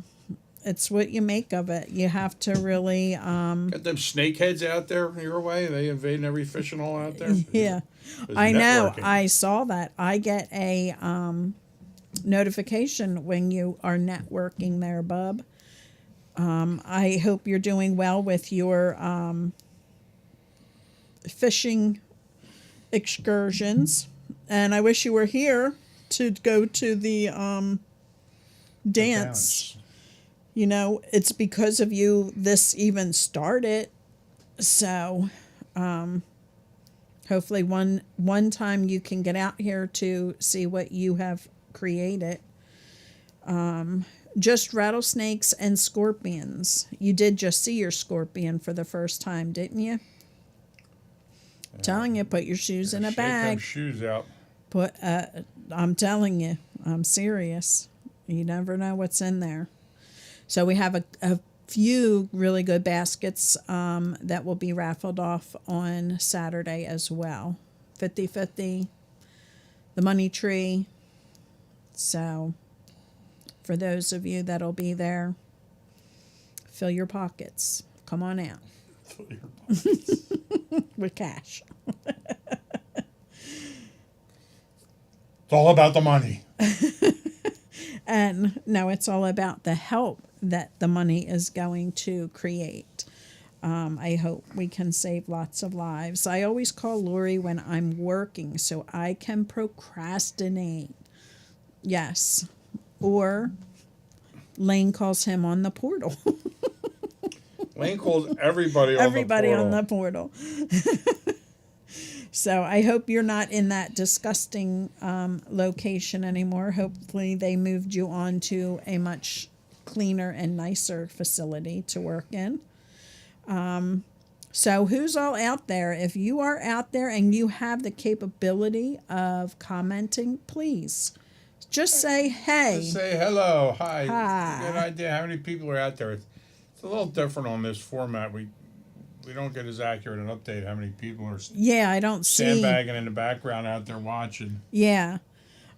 Speaker 2: It's what you make of it. You have to really,
Speaker 3: Got them snakeheads out there your way. They invading every fish and all out there.
Speaker 2: yeah.
Speaker 3: There's
Speaker 2: I know.
Speaker 3: networking.
Speaker 2: I saw that. I get a notification when you are networking there, bub. I hope you're doing well with your fishing excursions, and I wish you were here to go to the dance. You know, it's because of you this even started. So, hopefully one time you can get out here to see what you have created. Just rattlesnakes and scorpions. You did just see your scorpion for the first time, didn't you? Telling you, put your shoes in a
Speaker 3: Shake them
Speaker 2: bag.
Speaker 3: shoes out.
Speaker 2: I'm telling you, I'm serious. You never know what's in there. So we have a few really good baskets that will be raffled off on Saturday as well. 50-50, the money tree. So for those of you that'll be there, fill your pockets. Come on out with cash.
Speaker 3: It's all about the money.
Speaker 2: And no, it's all about the help that the money is going to create. I hope we can save lots of lives. I always call Lori when I'm working so I can procrastinate. Yes. Or Lane calls him on the portal.
Speaker 3: Lane calls everybody on
Speaker 2: Everybody
Speaker 3: the portal.
Speaker 2: on the portal. So I hope you're not in that disgusting location anymore. Hopefully they moved you on to a much cleaner and nicer facility to work in. So who's all out there? If you are out there and you have the capability of commenting, please just say hey.
Speaker 3: Just say hello, hi.
Speaker 2: Hi.
Speaker 3: Get an idea how many people are out there. It's a little different on this format. We don't get as accurate an update how many people are
Speaker 2: Yeah, I don't see.
Speaker 3: sandbagging in the background out there watching.
Speaker 2: Yeah.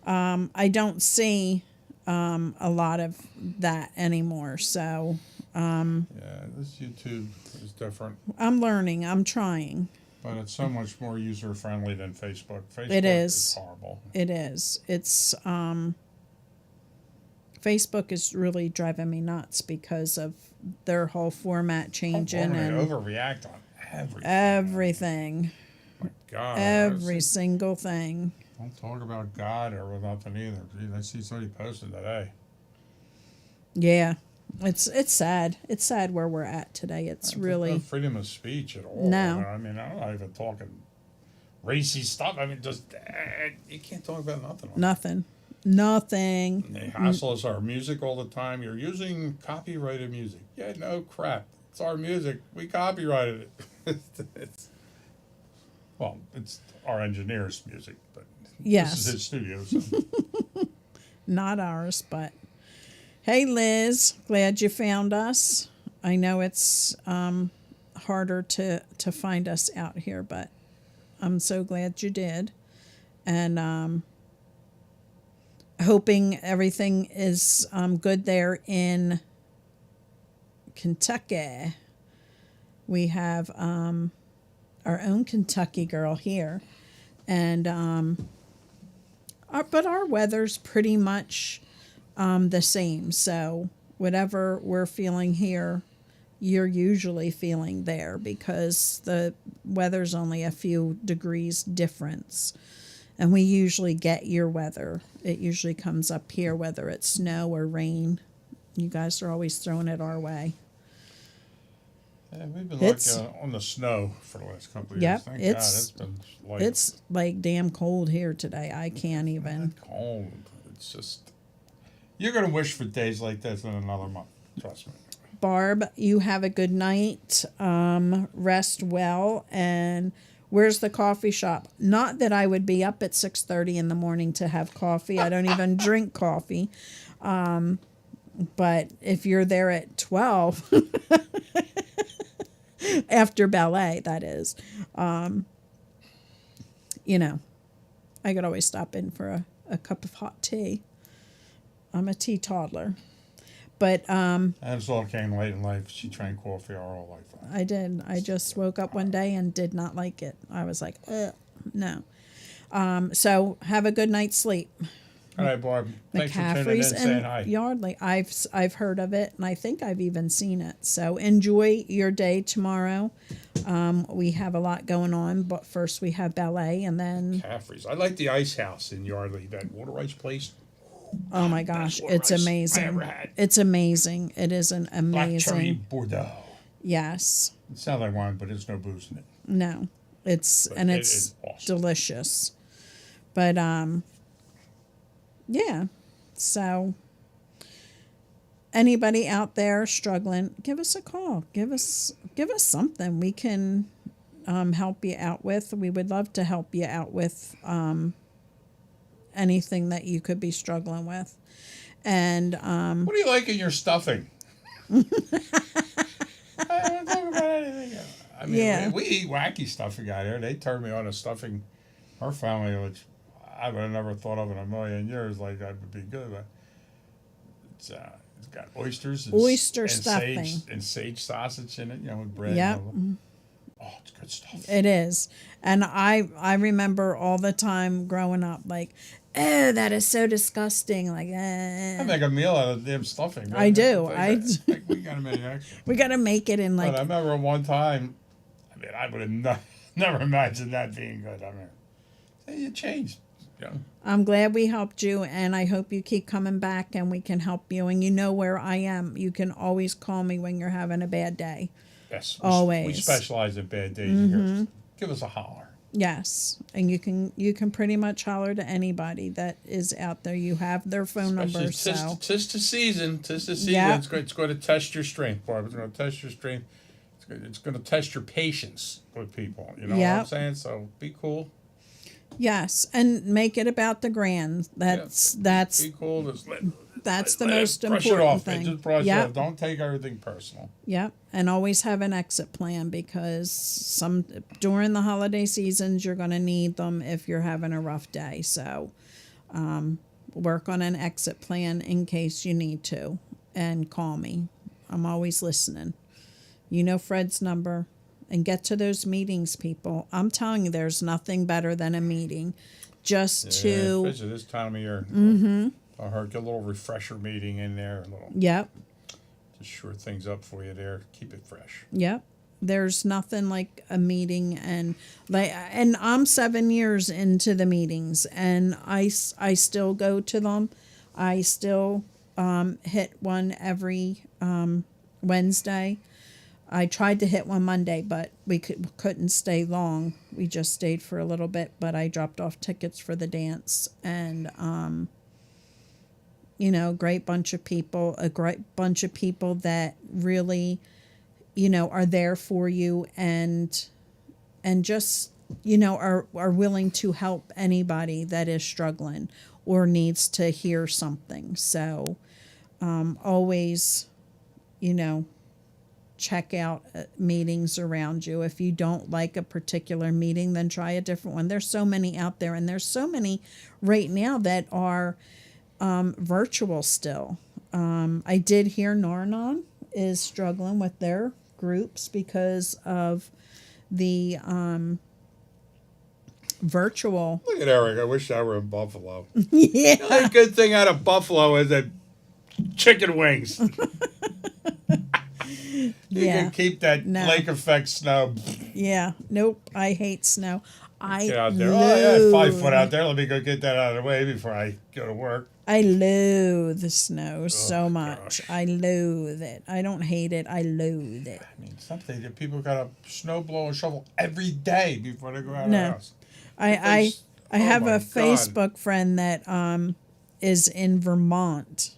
Speaker 2: I don't see a lot of that anymore. So
Speaker 3: Yeah, this YouTube is different,
Speaker 2: I'm learning. I'm trying.
Speaker 3: but it's so much more user friendly than Facebook. Facebook
Speaker 2: It is.
Speaker 3: horrible.
Speaker 2: It is. It's Facebook is really driving me nuts because of their whole format changing
Speaker 3: They
Speaker 2: and
Speaker 3: overreact on everything.
Speaker 2: everything.
Speaker 3: God,
Speaker 2: Every single thing.
Speaker 3: don't talk about God or nothing either. Gee, I see somebody posted today.
Speaker 2: Yeah. It's sad. It's sad where we're at today. It's
Speaker 3: There's
Speaker 2: really
Speaker 3: no freedom of speech at all.
Speaker 2: No.
Speaker 3: I mean, I'm not even talking racy stuff. I mean, just you can't talk about nothing.
Speaker 2: nothing. Nothing.
Speaker 3: And they hassle us our music all the time. You're using copyrighted music. Yeah, no crap. It's our music. We copyrighted it. It's our engineer's music, but
Speaker 2: Yes.
Speaker 3: this is his studio. So.
Speaker 2: Not ours, but hey, Liz, glad you found us. I know it's harder to find us out here, but I'm so glad you did. And hoping everything is good there in Kentucky. We have our own Kentucky girl here. And but our weather's pretty much the same. So whatever we're feeling here, you're usually feeling there because the weather's only a few degrees difference. And we usually get your weather. It usually comes up here, whether it's snow or rain. You guys are always throwing it our way.
Speaker 3: Yeah, we've been
Speaker 2: It's-
Speaker 3: lucky on the snow for the last couple of
Speaker 2: Yep,
Speaker 3: years. Thank God.
Speaker 2: it's-
Speaker 3: It's been like
Speaker 2: It's like damn cold here today. I can't even.
Speaker 3: cold. It's just you're gonna wish for days like this in another month. Trust me.
Speaker 2: Barb, you have a good night. Rest well. And where's the coffee shop? Not that I would be up at 6:30 in the morning to have coffee. I don't even drink coffee. But if you're there at 12, after ballet, that is, I could always stop in for a cup of hot tea. I'm a tea toddler. But
Speaker 3: And it's all came late in life. She drank coffee our whole life.
Speaker 2: I did. I just woke up one day and did not like it. I was like, ugh, no. So have a good night's sleep.
Speaker 3: All right, Barb. Thanks for tuning in
Speaker 2: McCaffrey's
Speaker 3: and saying
Speaker 2: and
Speaker 3: hi.
Speaker 2: Yardley. I've heard of it, and I think I've even seen it. So enjoy your day tomorrow. We have a lot going on, but first we have ballet, and then
Speaker 3: Caffrey's. I like the ice house in Yardley, that water ice place.
Speaker 2: oh my gosh,
Speaker 3: water
Speaker 2: it's
Speaker 3: ice I
Speaker 2: amazing.
Speaker 3: ever had.
Speaker 2: It's amazing. It is an
Speaker 3: Black cherry
Speaker 2: amazing.
Speaker 3: Bordeaux.
Speaker 2: Yes.
Speaker 3: It sounds like wine, but there's no booze in it.
Speaker 2: No. It's
Speaker 3: But
Speaker 2: and
Speaker 3: it
Speaker 2: it's
Speaker 3: is awesome.
Speaker 2: delicious. But yeah. So anybody out there struggling, give us a call. Give us something we can help you out with. We would love to help you out with anything that you could be struggling with. And
Speaker 3: What do you like in your stuffing? I don't talk about anything. I mean,
Speaker 2: Yeah.
Speaker 3: we eat wacky stuffing out here. They turned me on to stuffing our family, which I would have never thought of in a million years. Like that would be good. But it's got oysters, and,
Speaker 2: Oyster
Speaker 3: and
Speaker 2: stuffing.
Speaker 3: sage sausage in it. You know, with bread.
Speaker 2: Yep.
Speaker 3: And oh, it's good stuff.
Speaker 2: it is. And I remember all the time growing up like, oh, that is so disgusting. Like,
Speaker 3: I make a meal out of damn stuffing. Man.
Speaker 2: I do.
Speaker 3: We got to make extra.
Speaker 2: we got to make it in
Speaker 3: But I
Speaker 2: like
Speaker 3: remember one time, I mean, I would have never imagined that being good. I mean, you changed. You know?
Speaker 2: I'm glad we helped you, and I hope you keep coming back and we can help you. And you know where I am. You can always call me when you're having a bad day.
Speaker 3: Yes.
Speaker 2: Always.
Speaker 3: We specialize in bad days here. Give us a holler.
Speaker 2: Yes, and you can pretty much holler to anybody that is out there. You have their phone number,
Speaker 3: Especially
Speaker 2: so
Speaker 3: tis the season. Tis the season.
Speaker 2: Yeah.
Speaker 3: It's going to test your strength, Barb. It's going to test your strength. It's going to test your patience with people. You know what I'm
Speaker 2: Yep.
Speaker 3: saying? So be cool.
Speaker 2: yes, and make it about the grand. That's
Speaker 3: Be cool. Just
Speaker 2: that's the
Speaker 3: let it
Speaker 2: most
Speaker 3: brush it
Speaker 2: important
Speaker 3: off.
Speaker 2: thing.
Speaker 3: Just brush it
Speaker 2: Yep.
Speaker 3: off. Don't take everything personal.
Speaker 2: Yep, and always have an exit plan because during the holiday seasons you're going to need them if you're having a rough day. So, work on an exit plan in case you need to, and call me. I'm always listening. You know Fred's number, and get to those meetings, people. I'm telling you, there's nothing better than a meeting, just to
Speaker 3: Especially this time of year. Mm-hmm. I heard get a little refresher meeting in there, a little
Speaker 2: yep.
Speaker 3: to shore things up for you there. Keep it fresh.
Speaker 2: Yep. There's nothing like a meeting, and I'm 7 years into the meetings, and I still go to them. I still hit one every Wednesday. I tried to hit one Monday, but we couldn't stay long. We just stayed for a little bit, but I dropped off tickets for the dance, and great bunch of people, a great bunch of people that really, are there for you and just, are willing to help anybody that is struggling or needs to hear something. So, always, check out meetings around you. If you don't like a particular meeting, then try a different one. There's so many out there, and there's so many right now that are virtual still. I did hear Narnon is struggling with their groups because of the virtual.
Speaker 3: Look at Eric. I wish I were in Buffalo.
Speaker 2: Yeah.
Speaker 3: The only good thing out of Buffalo is that chicken wings. You
Speaker 2: Yeah.
Speaker 3: can keep that
Speaker 2: No.
Speaker 3: lake effect snow.
Speaker 2: Yeah. Nope. I hate snow. I
Speaker 3: Get out there. Oh, yeah, 5 foot
Speaker 2: loathe-
Speaker 3: out there. Let me go get that out of the way before I go to work.
Speaker 2: I loathe the snow so much.
Speaker 3: gosh.
Speaker 2: I loathe it. I don't hate it. I loathe it.
Speaker 3: I mean, something that people got to snow blow and shovel every day before they go out of
Speaker 2: No.
Speaker 3: the house.
Speaker 2: I
Speaker 3: Oh
Speaker 2: have
Speaker 3: my
Speaker 2: a
Speaker 3: God.
Speaker 2: Facebook friend that is in Vermont.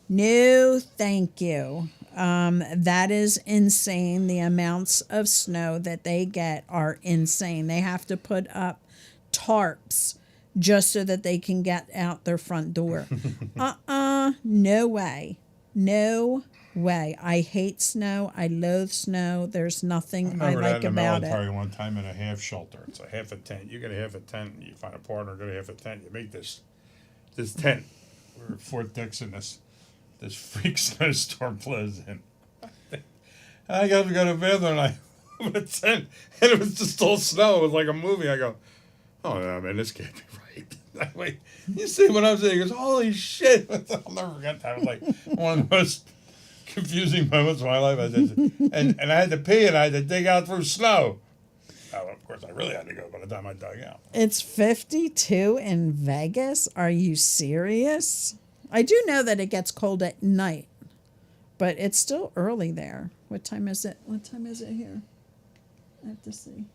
Speaker 2: No, thank you. That is insane. The amounts of snow that they get are insane. They have to put up tarps just so that they can get out their front door. No way. No way. I hate snow. I loathe snow. There's nothing I
Speaker 3: remember that
Speaker 2: like
Speaker 3: in the
Speaker 2: about
Speaker 3: military
Speaker 2: it.
Speaker 3: one time in a half shelter. It's a half a tent. You get a half a tent, and you find a partner, get a half a tent. You make this tent. We were at Fort Dix in this this freak snowstorm blows in. And I got to go to bed and I opened at 10 and it was just all snow. It was like a movie. I go, oh no, man, this can't be right. Wait, you see what I'm saying? He goes, holy shit. I'll never forget that. It was like one of the most confusing moments of my life. I said, and I had to pee and I had to dig out through snow. Oh, of course, I really had to go by the time I dug out.
Speaker 2: It's 52 in Vegas. Are you serious? I do know that it gets cold at night, but it's still early there. What time is it? What time is it here? I have to see.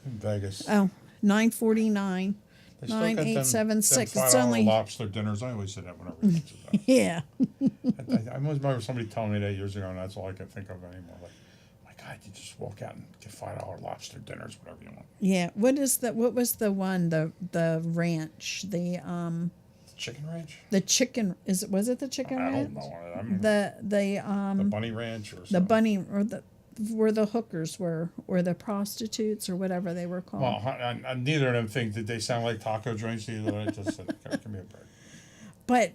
Speaker 3: In Vegas.
Speaker 2: Oh, 9:49.
Speaker 3: They still got them
Speaker 2: 9876. It's
Speaker 3: $5
Speaker 2: only
Speaker 3: lobster dinners. I always say that whenever it gets about.
Speaker 2: yeah.
Speaker 3: I always remember somebody telling me that years ago, and that's all I can think of anymore. Like, my God, you just walk out and get $5 lobster dinners, whatever you want.
Speaker 2: Yeah. What is the? What was the one? The ranch.
Speaker 3: Chicken ranch?
Speaker 2: The chicken is it? Was it the chicken
Speaker 3: I
Speaker 2: ranch?
Speaker 3: don't know. I remember
Speaker 2: The
Speaker 3: the bunny ranch or something.
Speaker 2: the bunny or the where the hookers were or the prostitutes or whatever they were called.
Speaker 3: Well, neither of them think that they sound like taco joints either. I just said, give me a break.
Speaker 2: But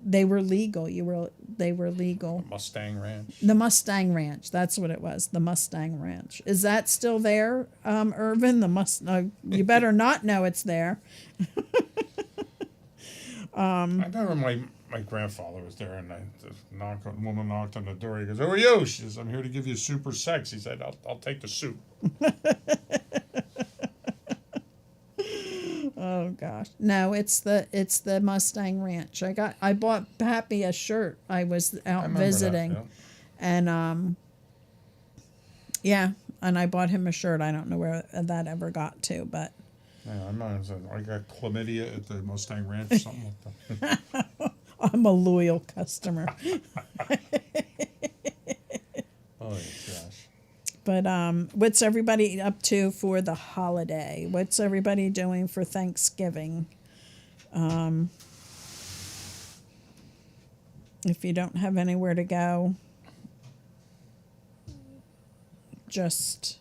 Speaker 2: they were legal. They were legal.
Speaker 3: Mustang Ranch.
Speaker 2: The Mustang Ranch. That's what it was. The Mustang Ranch. Is that still there, Irvin? You better not know it's there.
Speaker 3: I remember my grandfather was there, and the woman knocked on the door. He goes, "Who are you?" She says, "I'm here to give you super sex." He said, "I'll take the soup."
Speaker 2: Oh gosh, no! It's the Mustang Ranch. I bought Pappy a shirt. I was out
Speaker 3: remember that,
Speaker 2: visiting,
Speaker 3: yeah.
Speaker 2: and and I bought him a shirt. I don't know where that ever got to, but
Speaker 3: Yeah, I remember. I got chlamydia at the Mustang Ranch or something like that.
Speaker 2: I'm a loyal customer.
Speaker 3: Oh gosh.
Speaker 2: But what's everybody up to for the holiday? What's everybody doing for Thanksgiving? If you don't have anywhere to go, just,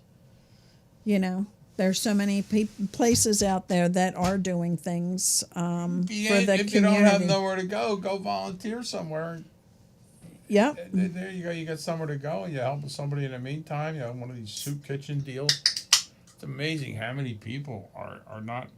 Speaker 2: there's so many places out there that are doing things for the community.
Speaker 3: If you don't have nowhere to go volunteer somewhere.
Speaker 2: Yep.
Speaker 3: There you go. You got somewhere to go, and you help somebody in the meantime. You have one of these soup kitchen deals. It's amazing how many people are not.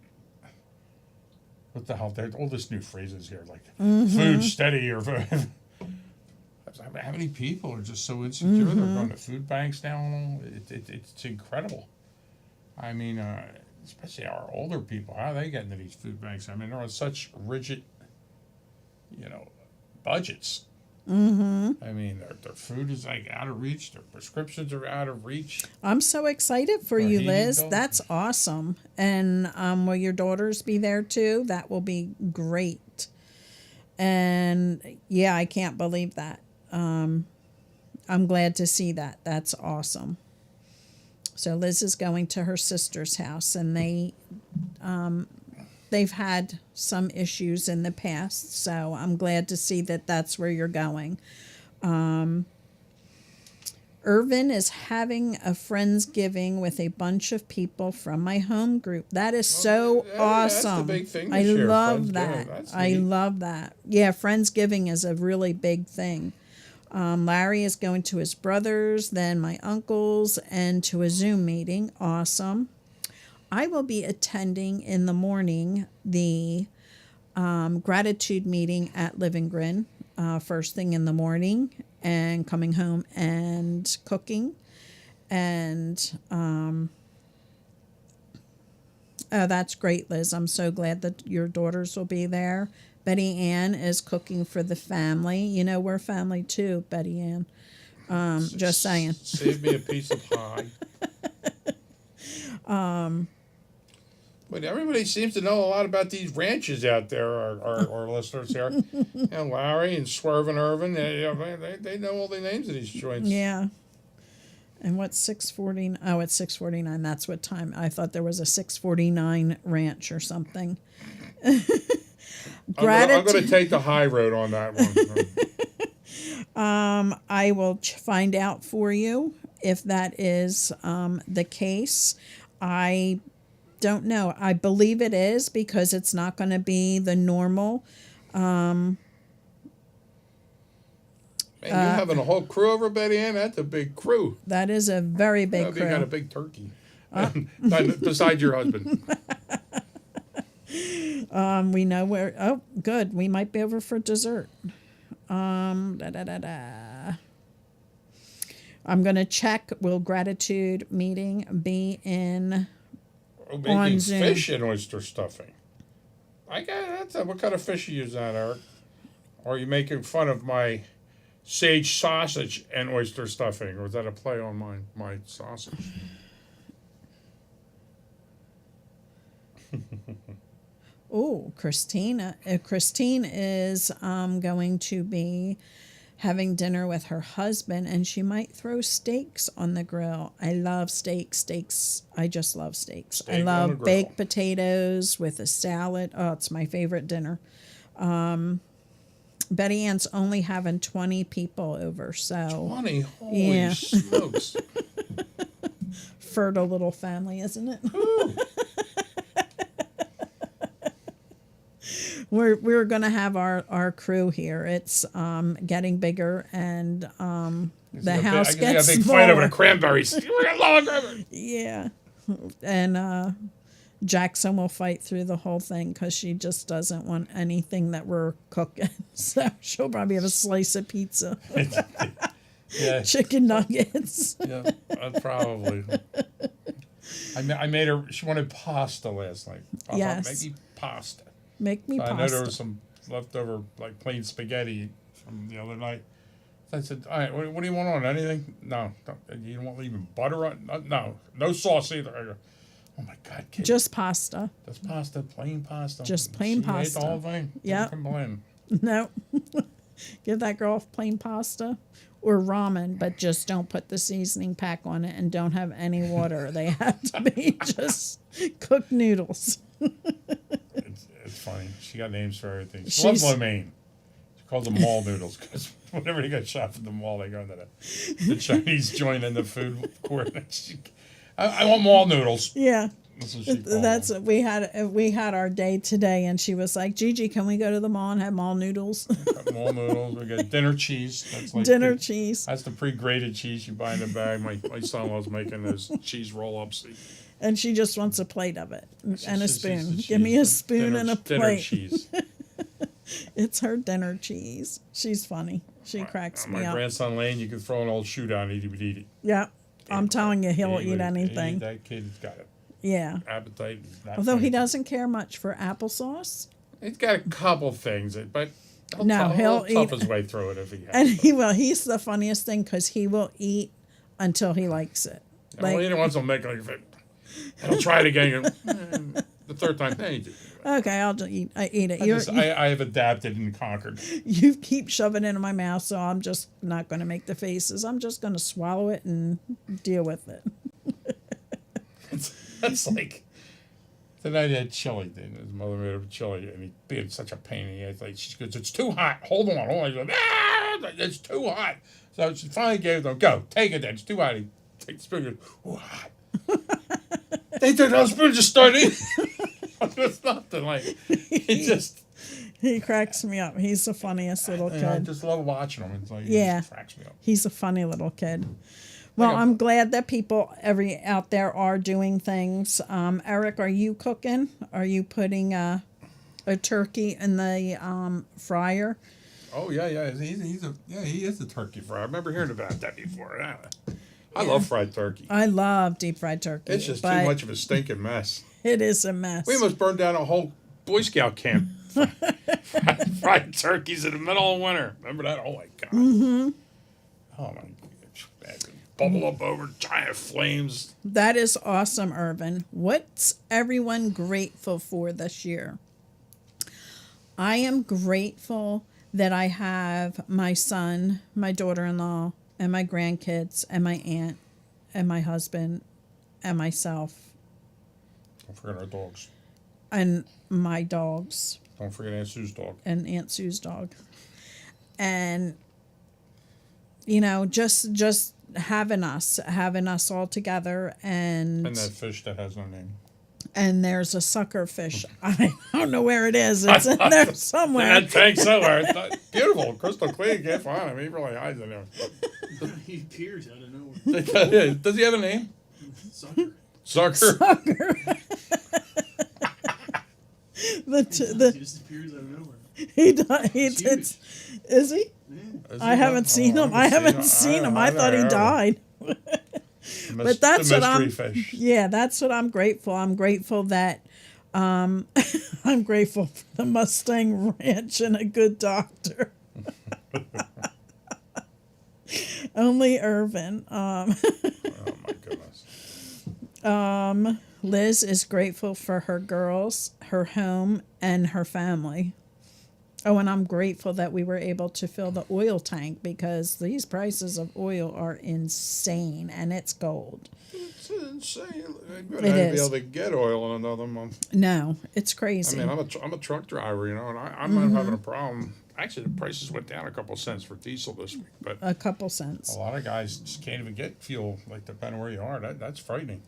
Speaker 3: What the hell? There's all this new phrases here, like food steady or. How many people are just so insecure? They're going to food banks now. It's incredible. I mean, especially our older people. How are they getting to these food banks? I mean, they're on such rigid, budgets. I mean, their food is like out of reach. Their prescriptions are out of reach.
Speaker 2: I'm so excited for you, Liz. That's awesome. And will your daughters be there too? That will be great. And yeah, I can't believe that. I'm glad to see that. That's awesome. So Liz is going to her sister's house, and they've had some issues in the past, so I'm glad to see that that's where you're going. Irvin is having a Friendsgiving with a bunch of people from my home group. That is so awesome.
Speaker 3: That's the big thing
Speaker 2: I
Speaker 3: this year,
Speaker 2: love
Speaker 3: Friendsgiving.
Speaker 2: that.
Speaker 3: That's
Speaker 2: I
Speaker 3: neat.
Speaker 2: love that. Yeah, Friendsgiving is a really big thing. Larry is going to his brother's, then my uncle's, and to a Zoom meeting. Awesome. I will be attending in the morning the gratitude meeting at Living Grin, first thing in the morning, and coming home and cooking. And oh, that's great, Liz. I'm so glad that your daughters will be there. Betty Ann is cooking for the family. We're family too, Betty Ann. Just saying.
Speaker 3: Save me a piece of pie. But everybody seems to know a lot about these ranches out there, our listeners here. Larry and Swerve and Irvin, they know all the names of these joints.
Speaker 2: Yeah. And what's 6:49? Oh, it's 6:49. That's what time. I thought there was a 6:49 ranch or something.
Speaker 3: I'm going to take the high road on that one.
Speaker 2: I will find out for you if that is the case. I don't know. I believe it is because it's not going to be the normal
Speaker 3: Man, you having a whole crew over, Betty Ann? That's a big crew.
Speaker 2: That is a very big
Speaker 3: You got a
Speaker 2: crew.
Speaker 3: big turkey. Besides your husband.
Speaker 2: We know where. Oh, good. We might be over for dessert. Da, da, da, da. I'm gonna check. Will gratitude meeting be in?
Speaker 3: Oh,
Speaker 2: On
Speaker 3: making
Speaker 2: Zoom.
Speaker 3: fish and oyster stuffing. What kind of fish you use on, Eric? Or are you making fun of my sage sausage and oyster stuffing? Or is that a play on my sausage?
Speaker 2: Oh, Christine is going to be having dinner with her husband, and she might throw steaks on the grill. I love steaks. I just love steaks.
Speaker 3: Steak
Speaker 2: I
Speaker 3: on the
Speaker 2: love
Speaker 3: grill.
Speaker 2: baked potatoes with a salad. Oh, it's my favorite dinner. Betty Ann's only having 20 people over, so
Speaker 3: 20? Holy
Speaker 2: Yeah.
Speaker 3: smokes.
Speaker 2: fertile little family, isn't it? We're gonna have our crew here. It's getting bigger, and the house
Speaker 3: I
Speaker 2: gets
Speaker 3: got a big fight over
Speaker 2: smaller.
Speaker 3: the cranberries. We got long cranberries.
Speaker 2: Yeah, and Jackson will fight through the whole thing because she just doesn't want anything that we're cooking. So she'll probably have a slice of pizza,
Speaker 3: Yeah,
Speaker 2: chicken nuggets.
Speaker 3: yeah, probably. I made her. She wanted pasta last night. I thought,
Speaker 2: Yes.
Speaker 3: maybe pasta.
Speaker 2: Make me
Speaker 3: I know there
Speaker 2: pasta.
Speaker 3: was some leftover, like plain spaghetti from the other night. So I said, all right, what do you want on? Anything? No. You don't want even butter on? No sauce either. I go, oh my God, kid.
Speaker 2: Just pasta.
Speaker 3: Just pasta, plain pasta.
Speaker 2: Just plain
Speaker 3: She ate
Speaker 2: pasta.
Speaker 3: the whole thing.
Speaker 2: Yep.
Speaker 3: Didn't complain.
Speaker 2: No. Give that girl plain pasta or ramen, but just don't put the seasoning pack on it and don't have any water. They have to be just cooked noodles.
Speaker 3: It's funny. She got names for everything. She
Speaker 2: She's-
Speaker 3: loves lo mein. She calls them mall noodles because whenever they got shot from the mall, they go into the Chinese joint in the food court. I want mall noodles.
Speaker 2: Yeah.
Speaker 3: That's what she called
Speaker 2: That's
Speaker 3: them.
Speaker 2: we had our day today, and she was like, "Gigi, can we go to the mall and have mall noodles,
Speaker 3: Got mall noodles. We got dinner cheese. That's like
Speaker 2: dinner
Speaker 3: the-
Speaker 2: cheese?"
Speaker 3: That's the pre-grated cheese you buy in the bag. My son-in-law's making those cheese roll-ups.
Speaker 2: And she just wants a plate of it and a
Speaker 3: She's
Speaker 2: spoon.
Speaker 3: the
Speaker 2: Give me a
Speaker 3: cheese.
Speaker 2: spoon
Speaker 3: Dinner-
Speaker 2: and a
Speaker 3: dinner
Speaker 2: plate.
Speaker 3: cheese.
Speaker 2: It's her dinner cheese. She's funny. She cracks me
Speaker 3: My
Speaker 2: up.
Speaker 3: grandson Lane, you could throw an old shoe down, he would eat it.
Speaker 2: Yeah, I'm telling you, he'll
Speaker 3: He
Speaker 2: eat
Speaker 3: would-
Speaker 2: anything.
Speaker 3: That kid's got an
Speaker 2: Yeah.
Speaker 3: appetite. Not
Speaker 2: Although he
Speaker 3: funny.
Speaker 2: doesn't care much for applesauce.
Speaker 3: He's got a couple things, but
Speaker 2: No, he'll
Speaker 3: tough
Speaker 2: eat-
Speaker 3: his way through it if he has.
Speaker 2: And he will. He's the funniest thing because he will eat until he likes it.
Speaker 3: Well, he wants to make like if he'll try it again. The third time, hey, dude.
Speaker 2: Okay, I'll just eat. I eat it.
Speaker 3: I have adapted and conquered.
Speaker 2: You keep shoving it in my mouth, so I'm just not going to make the faces. I'm just going to swallow it and deal with it.
Speaker 3: That's like tonight I had chili. His mother made him chili, and he being such a pain. He had, like she goes, "It's too hot. Hold on." He goes, "Ah, it's too hot." So she finally gave them, "Go, take it. Then it's too hot." He take the spoon. And goes, "Ooh, hot." They took the spoon and just started eating. It's nothing like he just.
Speaker 2: He cracks me up. He's the funniest little
Speaker 3: And I
Speaker 2: kid.
Speaker 3: just love watching him. It's like
Speaker 2: Yeah.
Speaker 3: he just cracks me up.
Speaker 2: He's a funny little kid. Well,
Speaker 3: Okay.
Speaker 2: I'm glad that people out there are doing things. Eric, are you cooking? Are you putting a turkey in the fryer?
Speaker 3: Oh yeah. He is a turkey fry. I remember hearing about that before. I love fried turkey.
Speaker 2: I love deep fried turkey.
Speaker 3: It's just too
Speaker 2: but
Speaker 3: much of a stinking mess.
Speaker 2: It is a mess.
Speaker 3: We almost burned down a whole Boy Scout camp. Fried turkeys in the middle of winter. Remember that? Oh my God. Mm-hmm. Oh my God. Bubble up over giant flames.
Speaker 2: That is awesome, Irvin. What's everyone grateful for this year? I am grateful that I have my son, my daughter-in-law, and my grandkids, and my aunt, and my husband, and myself,
Speaker 3: Don't forget our dogs.
Speaker 2: and my dogs,
Speaker 3: Don't forget Aunt Sue's dog.
Speaker 2: and Aunt Sue's dog. And, you know, just having us all together,
Speaker 3: And that fish that has no name.
Speaker 2: and there's a sucker fish. I don't know where it is. It's in there somewhere.
Speaker 3: That tank somewhere. It's not- beautiful, crystal clean. Can't find him. He really hides in there.
Speaker 4: He appears out of nowhere.
Speaker 3: Does he have a name?
Speaker 4: Sucker.
Speaker 3: Sucker.
Speaker 2: Sucker.
Speaker 4: He
Speaker 2: the
Speaker 4: just appears out of nowhere.
Speaker 2: he does,
Speaker 4: Huge.
Speaker 2: is he?
Speaker 4: Yeah.
Speaker 3: Is
Speaker 2: I
Speaker 3: he?
Speaker 2: haven't seen him. I haven't seen him. I thought he died. But that's
Speaker 3: the
Speaker 2: what I'm.
Speaker 3: mystery fish.
Speaker 2: Yeah, that's what I'm grateful. I'm grateful that I'm grateful for the Mustang Ranch and a good doctor. Only Irvin.
Speaker 3: Oh my goodness.
Speaker 2: Liz is grateful for her girls, her home, and her family. Oh, and I'm grateful that we were able to fill the oil tank because these prices of oil are insane, and it's gold.
Speaker 3: It's insane. You're
Speaker 2: It
Speaker 3: not gonna be
Speaker 2: is.
Speaker 3: able to get oil in another month.
Speaker 2: No, it's
Speaker 3: I
Speaker 2: crazy.
Speaker 3: mean, I'm a truck driver, you know, and I'm not having a problem. Actually, the prices went down a couple cents for diesel this week, but
Speaker 2: A couple cents.
Speaker 3: a lot of guys just can't even get fuel. Like depending where you are, that's frightening.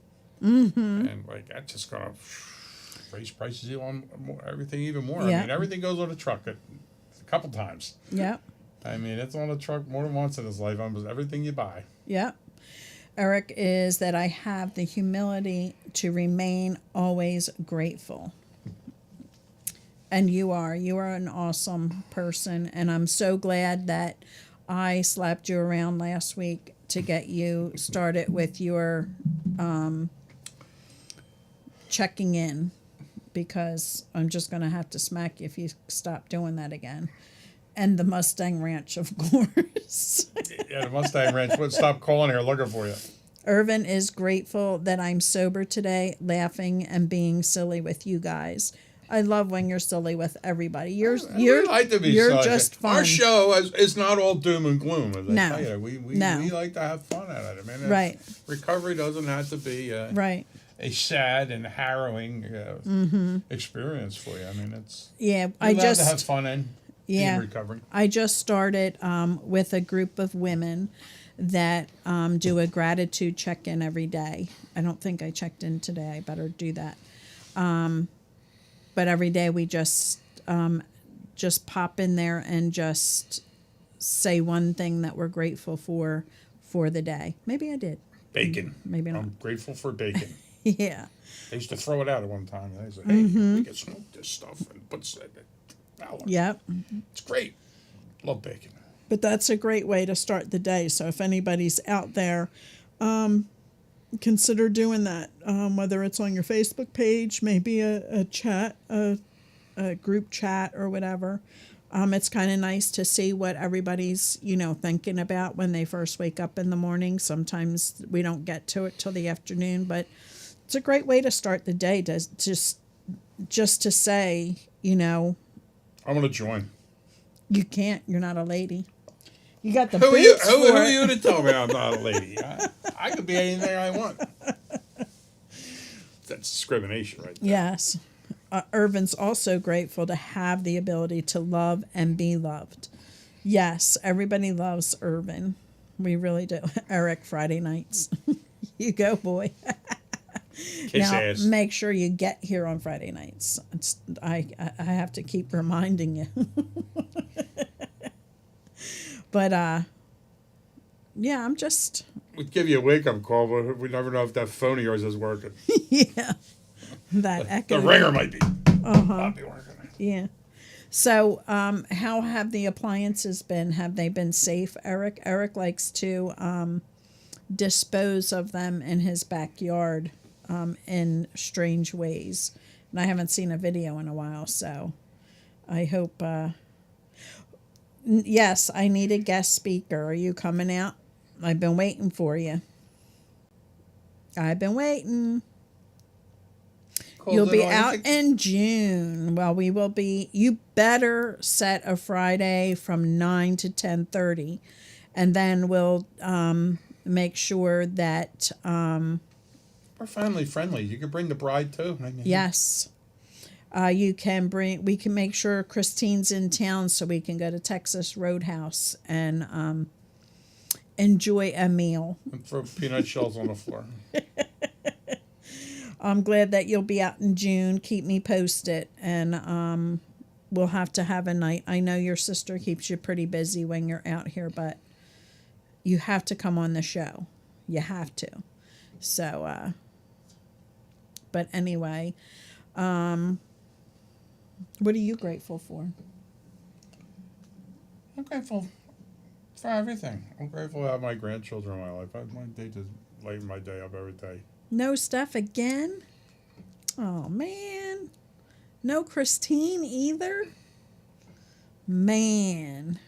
Speaker 3: Mm-hmm. And like that's just gonna raise prices on everything even more.
Speaker 2: Yeah.
Speaker 3: I mean, everything goes on a truck a couple times.
Speaker 2: Yep.
Speaker 3: I mean, it's on a truck more than once in his life. Almost everything you buy.
Speaker 2: Yep. Eric is that I have the humility to remain always grateful. And you are an awesome person. And I'm so glad that I slapped you around last week to get you started with your checking in, because I'm just going to have to smack you if you stop doing that again. And the Mustang Ranch, of course.
Speaker 3: Yeah, the Mustang Ranch would stop calling here looking for you.
Speaker 2: Irvin is grateful that I'm sober today, laughing and being silly with you guys. I love when you're silly with everybody. You're
Speaker 3: We like to be
Speaker 2: you're
Speaker 3: silly.
Speaker 2: just fun.
Speaker 3: Our show is not all doom and gloom. As
Speaker 2: No.
Speaker 3: I tell you, we
Speaker 2: No.
Speaker 3: like to have fun at it. I mean,
Speaker 2: Right.
Speaker 3: Recovery doesn't have to be
Speaker 2: Right.
Speaker 3: a sad and harrowing experience for you. I mean, it's
Speaker 2: Yeah.
Speaker 3: you're
Speaker 2: I
Speaker 3: allowed to have
Speaker 2: just
Speaker 3: fun in recovery.
Speaker 2: I just started with a group of women that do a gratitude check-in every day. I don't think I checked in today. I better do that. But every day we just pop in there and just say one thing that we're grateful for the day. Maybe I did.
Speaker 3: Bacon.
Speaker 2: Maybe not.
Speaker 3: I'm grateful for bacon.
Speaker 2: Yeah.
Speaker 3: They used to throw it out at one time. They said, "Hey, we can smoke this stuff and put
Speaker 2: Yep.
Speaker 3: It's great. Love bacon."
Speaker 2: But that's a great way to start the day. So if anybody's out there, consider doing that. Whether it's on your Facebook page, maybe a chat, a group chat or whatever. It's kind of nice to see what everybody's, thinking about when they first wake up in the morning. Sometimes we don't get to it till the afternoon, but it's a great way to start the day to just to say,
Speaker 3: I'm gonna join.
Speaker 2: you can't, you're not a lady. You got the
Speaker 3: Who are you?
Speaker 2: boots
Speaker 3: Who
Speaker 2: for
Speaker 3: are
Speaker 2: it.
Speaker 3: you to tell me I'm not a lady? I could be anything I want. That's discrimination, right there.
Speaker 2: Yes. Irvin's also grateful to have the ability to love and be loved. Yes, everybody loves Irvin. We really do. Eric, Friday nights. You go, boy.
Speaker 3: Kiss
Speaker 2: Now,
Speaker 3: ass.
Speaker 2: make sure you get here on Friday nights. I have to keep reminding you. But, yeah, I'm just,
Speaker 3: We'd give you a wake-up call, but we never know if that phone of yours is working.
Speaker 2: yeah, that echo.
Speaker 3: The ringer might be. Not be working.
Speaker 2: Yeah. So, how have the appliances been? Have they been safe, Eric? Eric likes to dispose of them in his backyard in strange ways. And I haven't seen a video in a while, so I hope. Yes, I need a guest speaker. Are you coming out? I've been waiting for you. I've been waiting. You'll be out in June. Well, we will be. You better set a Friday from 9 to 10:30, and then we'll make sure that.
Speaker 3: We're family friendly. You could bring the bride too.
Speaker 2: Yes, you can bring. We can make sure Christine's in town so we can go to Texas Roadhouse and enjoy a meal.
Speaker 3: And throw peanut shells on the floor.
Speaker 2: I'm glad that you'll be out in June. Keep me posted, and we'll have to have a night. I know your sister keeps you pretty busy when you're out here, but you have to come on the show. You have to. So, but anyway, what are you grateful for?
Speaker 3: I'm grateful for everything. I'm grateful to have my grandchildren in my life. They just lighten my day up every day.
Speaker 2: No Steph again? Oh, man. No Christine either? Man.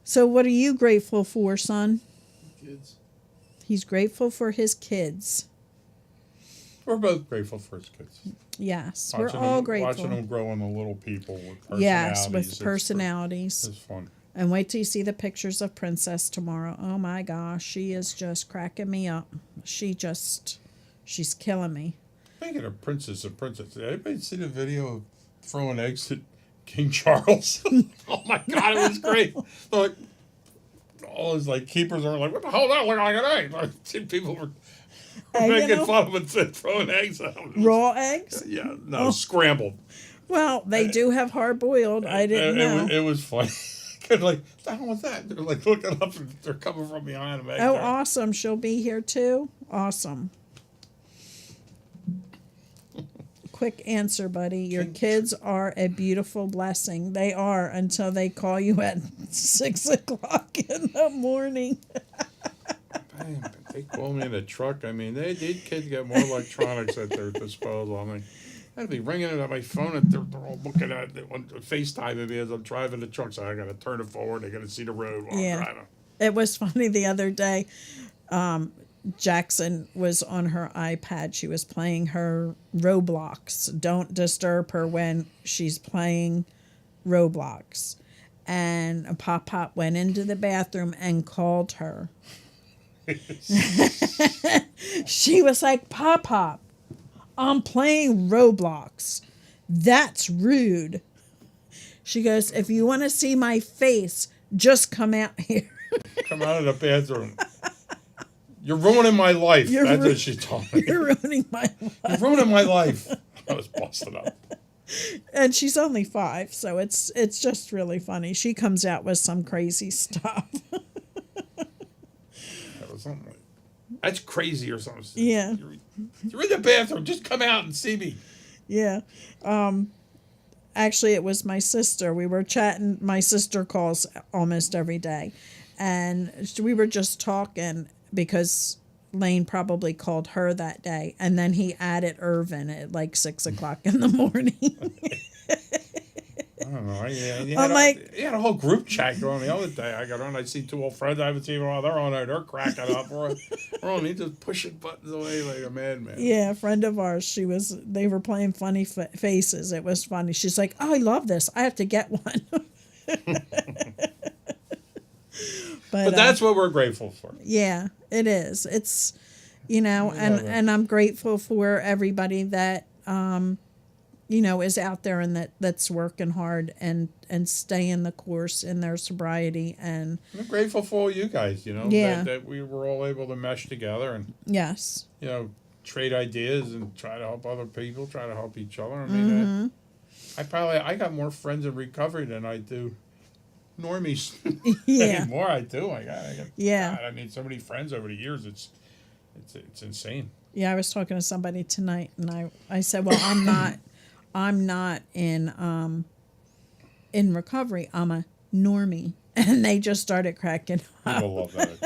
Speaker 2: So what are you grateful for, son?
Speaker 4: Kids.
Speaker 2: He's grateful for his kids.
Speaker 3: We're both grateful for his kids.
Speaker 2: Yes,
Speaker 3: Watching
Speaker 2: we're all
Speaker 3: them,
Speaker 2: grateful.
Speaker 3: Watching them grow into little people with personalities.
Speaker 2: Yes, with
Speaker 3: it's
Speaker 2: personalities.
Speaker 3: It's fun.
Speaker 2: And wait till you see the pictures of Princess tomorrow. Oh my gosh, she is just cracking me up. She's killing me.
Speaker 3: Speaking of princess, did anybody see the video of throwing eggs at King Charles? Oh my God, it was great. Like, all his keepers are like, what the hell does that look like an egg? People were making fun of him and throwing eggs at him.
Speaker 2: Raw eggs?
Speaker 3: Yeah, no, scrambled.
Speaker 2: Well, they do have hard boiled. I didn't know.
Speaker 3: It was funny. What the hell was that? They're looking up and they're coming from behind him.
Speaker 2: Oh, awesome. She'll be here too. Awesome. Quick answer, buddy. Your kids are a beautiful blessing. They are until they call you at 6 o'clock in the morning.
Speaker 3: Man, they call me in a truck. I mean, these kids get more electronics at their disposal. I mean, I'd be ringing it on my phone and they're all looking at it on FaceTime me as I'm driving the truck. So I got to turn it forward. I got to see the road while I'm driving.
Speaker 2: It was funny the other day. Jackson was on her iPad. She was playing her Roblox. Don't disturb her when she's playing Roblox. And Pop went into the bathroom and called her. She was like, Pop, I'm playing Roblox. That's rude. She goes, if you want to see my face, just come out here.
Speaker 3: Come out of the bathroom. You're ruining my life. That's what she told me.
Speaker 2: You're ruining my life.
Speaker 3: You're ruining my life. I was busted up.
Speaker 2: And she's only 5, so it's just really funny. She comes out with some crazy stuff.
Speaker 3: That was something that's crazy or something.
Speaker 2: Yeah.
Speaker 3: You're in the bathroom. Just come out and see me.
Speaker 2: Yeah. Actually, it was my sister. We were chatting. My sister calls almost every day. And we were just talking because Lane probably called her that day. And then he added Irvin at 6 o'clock in the morning.
Speaker 3: I don't know. He had a whole group chat going the other day. I got on. I see 2 old friends I haven't seen in a while. They're on there. They're cracking up. We're on. He's just pushing buttons away like a madman.
Speaker 2: Yeah, a friend of ours. They were playing funny faces. It was funny. She's like, "Oh, I love this. I have to get one." But
Speaker 3: that's what we're grateful for.
Speaker 2: Yeah, it is. It's, and I'm grateful for everybody that, is out there and that's working hard and staying the course in their sobriety. And
Speaker 3: I'm grateful for all you guys, that we were all able to mesh together and,
Speaker 2: yes,
Speaker 3: trade ideas and try to help other people, try to help each other. I mean, I got more friends in recovery than I do normies.
Speaker 2: Yeah.
Speaker 3: More I do. I got
Speaker 2: yeah.
Speaker 3: God, I mean, so many friends over the years. It's insane.
Speaker 2: Yeah, I was talking to somebody tonight, and I said, well, I'm not in recovery. I'm a normie, and they just started cracking up.
Speaker 3: People love that.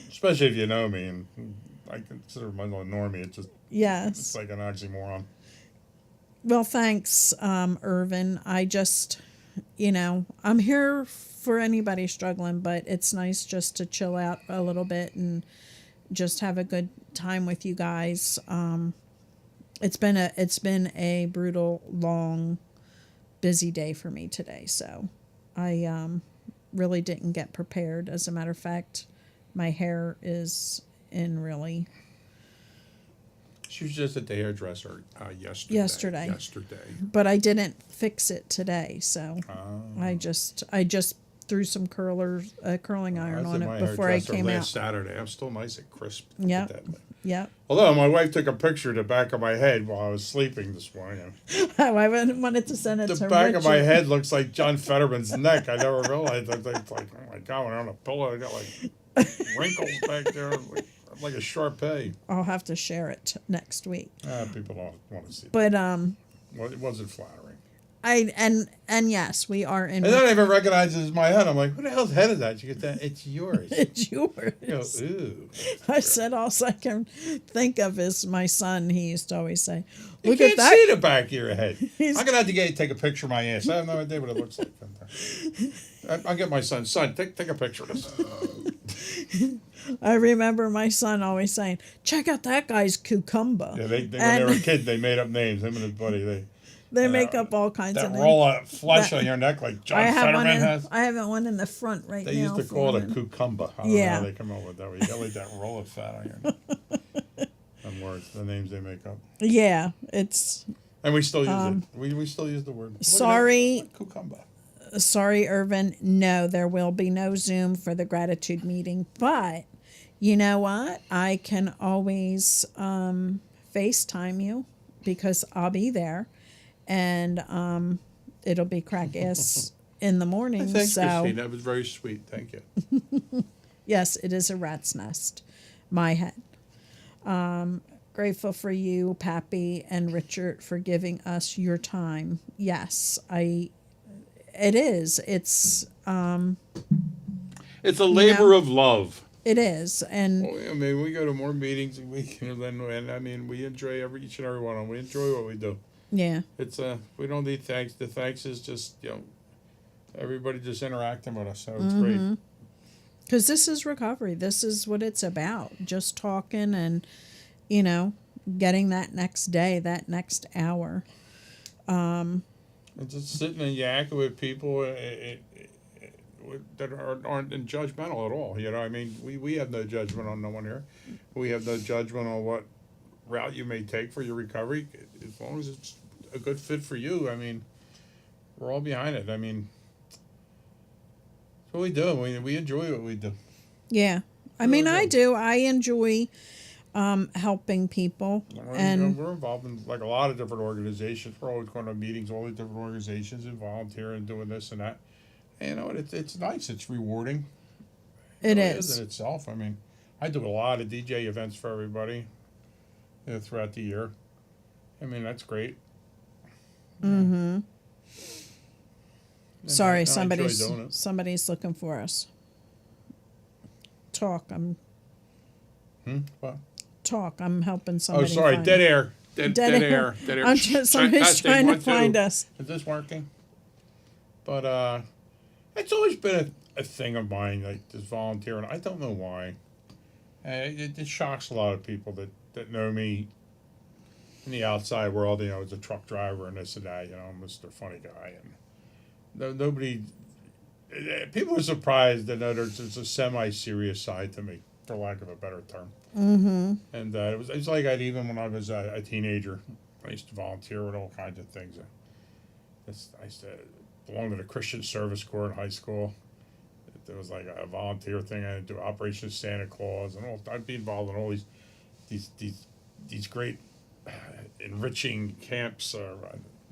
Speaker 3: Especially if you know me, and I consider myself a normie. It's just it's like an oxymoron.
Speaker 2: Well, thanks, Irvin. I just, I'm here for anybody struggling, but it's nice just to chill out a little bit and just have a good time with you guys. It's been a brutal, long, busy day for me today, so I really didn't get prepared. As a matter of fact, my hair is in really...
Speaker 3: She was just at the hairdresser yesterday.
Speaker 2: But I didn't fix it today, so I just threw some curling iron
Speaker 3: I
Speaker 2: on
Speaker 3: did
Speaker 2: it
Speaker 3: my
Speaker 2: before I
Speaker 3: hairdresser
Speaker 2: came
Speaker 3: last
Speaker 2: out.
Speaker 3: Saturday. I'm still nice and crisp.
Speaker 2: Yep.
Speaker 3: Look at that.
Speaker 2: Yep.
Speaker 3: Although my wife took a picture of the back of my head while I was sleeping this morning.
Speaker 2: I wanted to send it
Speaker 3: The
Speaker 2: to
Speaker 3: back of my
Speaker 2: Richard.
Speaker 3: head looks like John Fetterman's neck. I never realized. I think, like, oh my God, when I'm on a pillow, I got like wrinkles back there, like a Shar-Pei.
Speaker 2: I'll have to share it next week.
Speaker 3: People don't want to see that.
Speaker 2: But
Speaker 3: Well, it wasn't flattering.
Speaker 2: and yes, we are in.
Speaker 3: And then I even recognized it as my head. I'm like, who the hell's head is that? You get that? It's yours.
Speaker 2: It's yours.
Speaker 3: You go, ooh.
Speaker 2: I said all I can think of is my son. He used to always say,
Speaker 3: You
Speaker 2: "Look
Speaker 3: can't
Speaker 2: at that."
Speaker 3: see the back of your head.
Speaker 2: He's-
Speaker 3: I'm gonna have to take a picture of my ass. I have no idea what it looks like. I'll get my son. Son, take a picture of this.
Speaker 2: I remember my son always saying, "Check out that guy's cucumber."
Speaker 3: Yeah, when they
Speaker 2: And-
Speaker 3: were a kid, they made up names. Him and his buddy.
Speaker 2: They make up all kinds
Speaker 3: That
Speaker 2: of names.
Speaker 3: roll of flesh
Speaker 2: That-
Speaker 3: on your neck like John
Speaker 2: I have one.
Speaker 3: Fetterman has.
Speaker 2: I have one in the front right
Speaker 3: They
Speaker 2: now.
Speaker 3: used to
Speaker 2: for
Speaker 3: call it a
Speaker 2: him.
Speaker 3: cucumber. I don't know
Speaker 2: Yeah.
Speaker 3: how they come up with that. You got like that roll of fat on your neck. Them words, the names they make up.
Speaker 2: Yeah, it's
Speaker 3: And we still use it. We still use the word. Look at that,
Speaker 2: sorry.
Speaker 3: cucumber.
Speaker 2: Sorry, Irvin. No, there will be no Zoom for the gratitude meeting. But you know what? I can always FaceTime you because I'll be there, and it'll be crack ass in the morning.
Speaker 3: Thanks,
Speaker 2: so
Speaker 3: Christine. That was very sweet. Thank you.
Speaker 2: yes, it is a rat's nest. My head. Grateful for you, Pappy and Richard, for giving us your time. Yes, it is. It's
Speaker 3: It's a labor
Speaker 2: know?
Speaker 3: of love.
Speaker 2: it is, and
Speaker 3: Well, I mean, we go to more meetings and and I mean, we enjoy each and every one of them. We enjoy what we do.
Speaker 2: yeah,
Speaker 3: It's we don't need thanks. The thanks is just everybody just interacting with us. So it's great.
Speaker 2: because this is recovery. This is what it's about. Just talking and getting that next day, that next hour.
Speaker 3: And just sitting and yakking with people that aren't judgmental at all. I mean, we have no judgment on no one here. We have no judgment on what route you may take for your recovery, as long as it's a good fit for you. I mean, we're all behind it. I mean, that's what we do. We enjoy what we do.
Speaker 2: Yeah, I mean,
Speaker 3: Really
Speaker 2: I
Speaker 3: good.
Speaker 2: do. I enjoy helping people, and
Speaker 3: We're involved in like a lot of different organizations. We're always going to meetings, all these different organizations, and volunteering and doing this and that. And it's nice. It's rewarding.
Speaker 2: it
Speaker 3: really
Speaker 2: is.
Speaker 3: in itself. I mean, I do a lot of DJ events for everybody throughout the year. I mean, that's great.
Speaker 2: Mm-hmm.
Speaker 3: And
Speaker 2: Sorry,
Speaker 3: I enjoy
Speaker 2: somebody's
Speaker 3: doing it.
Speaker 2: somebody's looking for us. Talk.
Speaker 3: What?
Speaker 2: I'm helping
Speaker 3: Oh,
Speaker 2: somebody.
Speaker 3: sorry.
Speaker 2: find
Speaker 3: Dead
Speaker 2: it.
Speaker 3: air. Dead air. Dead air.
Speaker 2: I'm just somebody's
Speaker 3: Testing,
Speaker 2: trying to
Speaker 3: 1, 2.
Speaker 2: find us.
Speaker 3: Is this working? But it's always been a thing of mine, like this volunteering. I don't know why. It shocks a lot of people that know me in the outside world. As a truck driver and this and that. I'm Mr. Funny Guy, and nobody. People are surprised that there's a semi-serious side to me, for lack of a better term.
Speaker 2: Mm-hmm.
Speaker 3: And it was like that even when I was a teenager. I used to volunteer with all kinds of things. I used to belong to the Christian Service Corps in high school. There was like a volunteer thing. I had to do Operation Santa Claus, and I'd be involved in all these great enriching camps or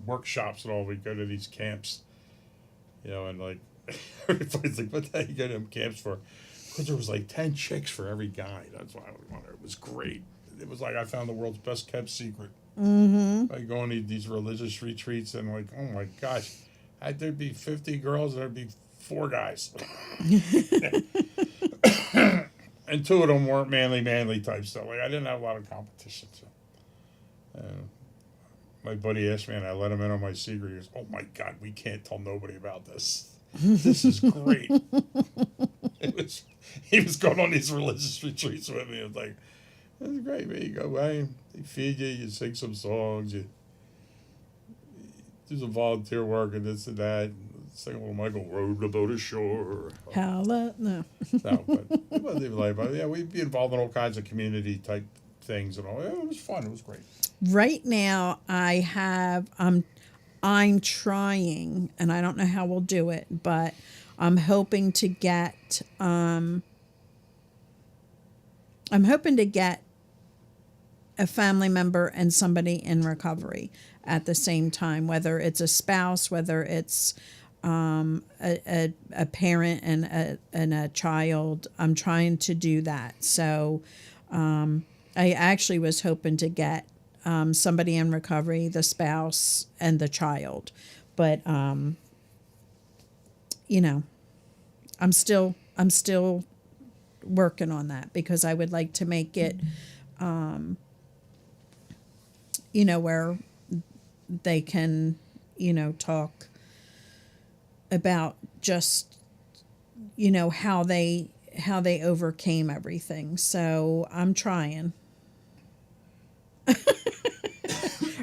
Speaker 3: workshops and all. We'd go to these camps, and like everybody's like, "What the hell you go to them camps for?" Because there was like 10 chicks for every guy. That's why I was wondering. It was great. It was like I found the world's best kept secret.
Speaker 2: Mm-hmm.
Speaker 3: I go on these religious retreats and like, oh my gosh, there'd be 50 girls and there'd be 4 guys. And 2 of them weren't manly types. So like I didn't have a lot of competition. So my buddy asked me and I let him in on my secret. He goes, oh my God, we can't tell nobody about this. This is great. He was going on these religious retreats with me. It was like, that's great, man. You go away, they feed you, you sing some songs, you do some volunteer work and this and that. Sing a little Michael rowed the boat ashore.
Speaker 2: No.
Speaker 3: No, but it wasn't even like, but yeah, we'd be involved in all kinds of community type things and all. Yeah, it was fun. It was great.
Speaker 2: Right now, I have I'm trying, and I don't know how we'll do it, but I'm hoping to get a family member and somebody in recovery at the same time, whether it's a spouse, whether it's a parent and a child. I'm trying to do that. So I actually was hoping to get somebody in recovery, the spouse, and the child. But you know, I'm still working on that because I would like to make it you know, where they can, you know, talk about just, you know, how they overcame everything. So I'm trying.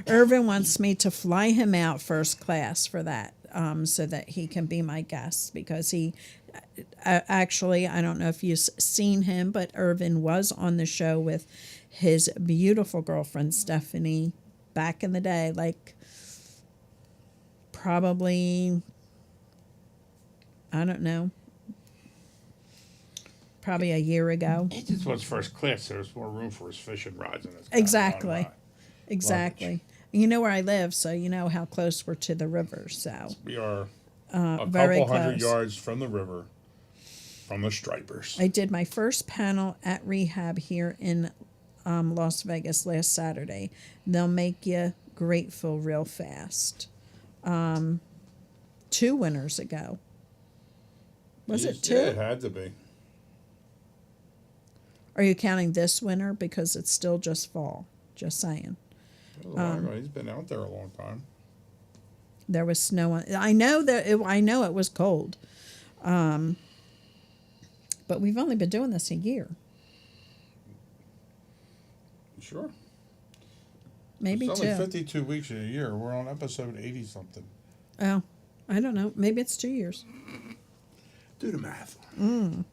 Speaker 2: Irvin wants me to fly him out first class for that, so that he can be my guest, because he actually, I don't know if you've seen him, but Irvin was on the show with his beautiful girlfriend Stephanie back in the day, like probably, I don't know, probably a year ago.
Speaker 3: He just wants first class. There's more room for his fishing rods in his car.
Speaker 2: Exactly. Exactly. You know where I live, so you know how close we're to the river. So
Speaker 3: We are a
Speaker 2: very
Speaker 3: couple hundred
Speaker 2: close.
Speaker 3: yards from the river, from the stripers.
Speaker 2: I did my first panel at rehab here in Las Vegas last Saturday. They'll make you grateful real fast. 2 winters ago. Was it 2?
Speaker 3: Yeah, it had to be.
Speaker 2: Are you counting this winter? Because it's still just fall. Just saying.
Speaker 3: He's been out there a long time.
Speaker 2: There was snow on. I know it was cold. But we've only been doing this a year.
Speaker 3: Sure.
Speaker 2: Maybe
Speaker 3: It's
Speaker 2: 2.
Speaker 3: only 52 weeks a year. We're on episode 80 something.
Speaker 2: Oh, I don't know. Maybe it's 2 years.
Speaker 3: Do the math. What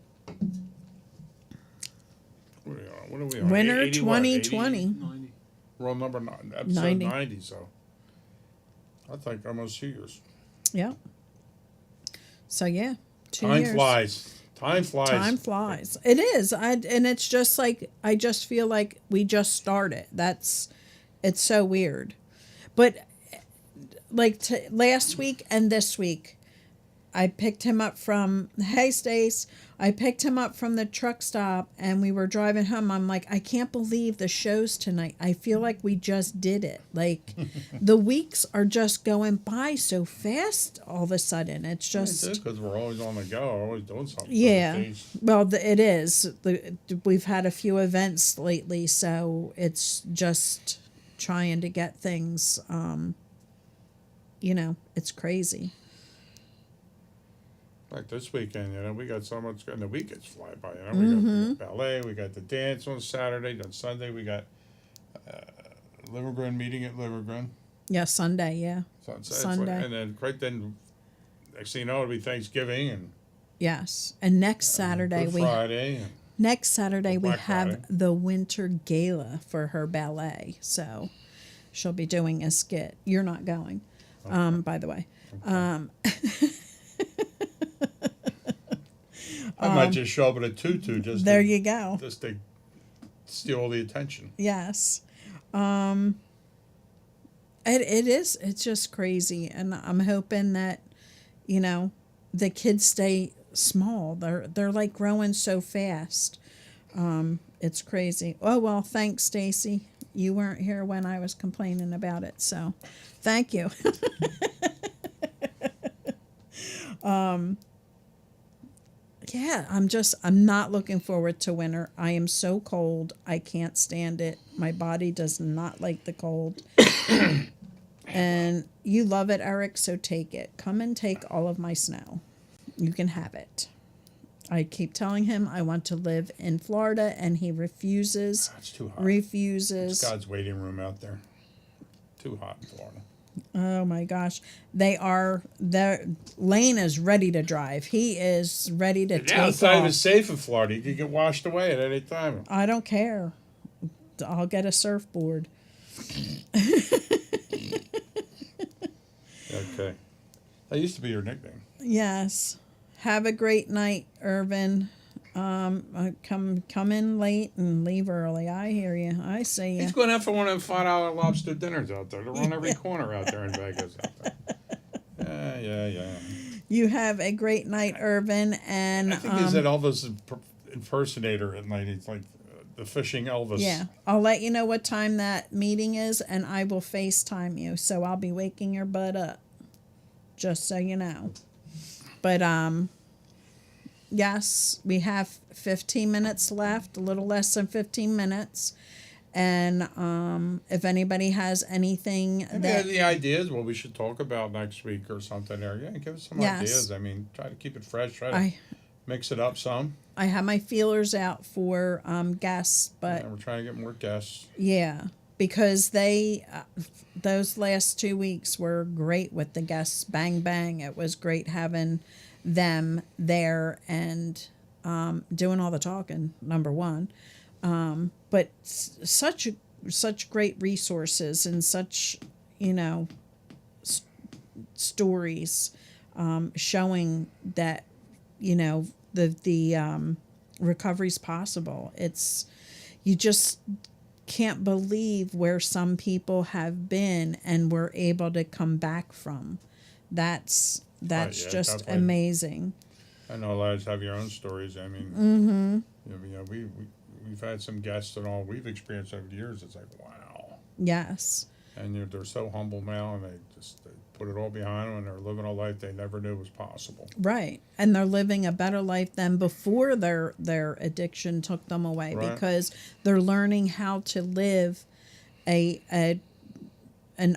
Speaker 3: are we on?
Speaker 2: Winter
Speaker 3: 80 what?
Speaker 2: 2020.
Speaker 4: 90.
Speaker 3: We're on number 9, episode
Speaker 2: 90.
Speaker 3: 90, so I think almost 2 years.
Speaker 2: Yeah. So yeah, 2
Speaker 3: Time
Speaker 2: years.
Speaker 3: flies. Time flies.
Speaker 2: Time flies. It is. And it's just like, I just feel like we just started. It's so weird. But like last week and this week, I picked him up from, hey Stace, I picked him up from the truck stop and we were driving home. I'm like, I can't believe the show's tonight. I feel like we just did it. Like the weeks are just going by so fast all of a sudden. It's just,
Speaker 3: because we're always on the go, always doing something.
Speaker 2: yeah. Well, it is. We've had a few events lately, so it's just trying to get things, you know, it's crazy.
Speaker 3: Like this weekend, we got so much, and the week gets fly by. We got ballet, we got the dance on Saturday, on Sunday we got Livergrun meeting at Livergrun.
Speaker 2: Yeah, Sunday, yeah.
Speaker 3: So it's
Speaker 2: Sunday.
Speaker 3: and then right then, next thing you know, it'll be Thanksgiving and
Speaker 2: Yes. And next Saturday
Speaker 3: Good
Speaker 2: we
Speaker 3: Friday. And
Speaker 2: next Saturday we
Speaker 3: Black
Speaker 2: have
Speaker 3: Friday.
Speaker 2: the winter gala for her ballet. So she'll be doing a skit. You're not going. By the way.
Speaker 3: I might just show up in a tutu just
Speaker 2: There
Speaker 3: to,
Speaker 2: you go.
Speaker 3: just to steal all the attention.
Speaker 2: Yes. It is. It's just crazy. And I'm hoping that, you know, the kids stay small. They're like growing so fast. It's crazy. Oh, well, thanks, Stacy. You weren't here when I was complaining about it. So thank you. Yeah, I'm not looking forward to winter. I am so cold. I can't stand it. My body does not like the cold. And you love it, Eric, so take it. Come and take all of my snow. You can have it. I keep telling him I want to live in Florida, and he refuses.
Speaker 3: It's too hot.
Speaker 2: Refuses.
Speaker 3: It's God's waiting room out there. Too hot in Florida.
Speaker 2: Oh my gosh. Lane is ready to drive. He is ready to take
Speaker 3: Yeah, it's not even
Speaker 2: off.
Speaker 3: safe in Florida. You could get washed away at any time.
Speaker 2: I don't care. I'll get a surfboard.
Speaker 3: Okay. That used to be your nickname.
Speaker 2: Yes. Have a great night, Irvin. Come in late and leave early. I hear you. I see you.
Speaker 3: He's going out for one of the $5 lobster dinners out there. They're on every corner out there in Vegas. Out there. Yeah.
Speaker 2: You have a great night, Irvin. And
Speaker 3: I think he's that Elvis impersonator at night. He's like the fishing Elvis.
Speaker 2: yeah, I'll let you know what time that meeting is, and I will FaceTime you. So I'll be waking your butt up, just so you know. But yes, we have 15 minutes left, a little less than 15 minutes. And if anybody has anything that
Speaker 3: the ideas, what we should talk about next week or something there. Yeah, give us some
Speaker 2: Yes.
Speaker 3: ideas. I mean, try to keep it fresh. Try to mix it up some.
Speaker 2: I have my feelers out for guests, but
Speaker 3: And we're trying to get more guests.
Speaker 2: yeah, because they those last 2 weeks were great with the guests. Bang bang! It was great having them there and doing all the talking. Number one, but such great resources and such stories showing that the recovery's possible. It's you just can't believe where some people have been and were able to come back from. That's
Speaker 3: yeah,
Speaker 2: just
Speaker 3: definitely.
Speaker 2: amazing.
Speaker 3: I know a lot of you have your own stories. I mean, we've had some guests and all we've experienced over the years. It's like, wow.
Speaker 2: Yes.
Speaker 3: And they're so humble now, and they put it all behind them, and they're living a life they never knew was possible.
Speaker 2: Right. And they're living a better life than before their addiction took them away,
Speaker 3: Right.
Speaker 2: because they're learning how to live an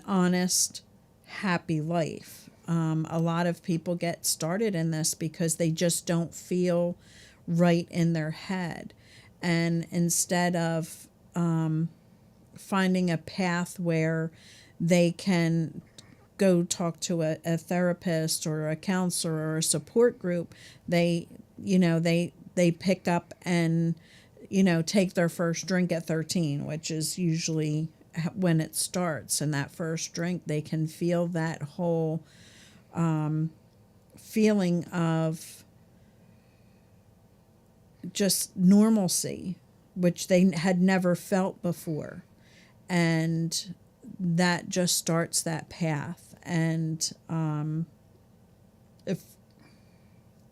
Speaker 2: honest, happy life. A lot of people get started in this because they just don't feel right in their head. And instead of finding a path where they can go talk to a therapist or a counselor or a support group, they pick up and take their first drink at 13, which is usually when it starts. And that first drink, they can feel that whole feeling of just normalcy, which they had never felt before. And that just starts that path. And if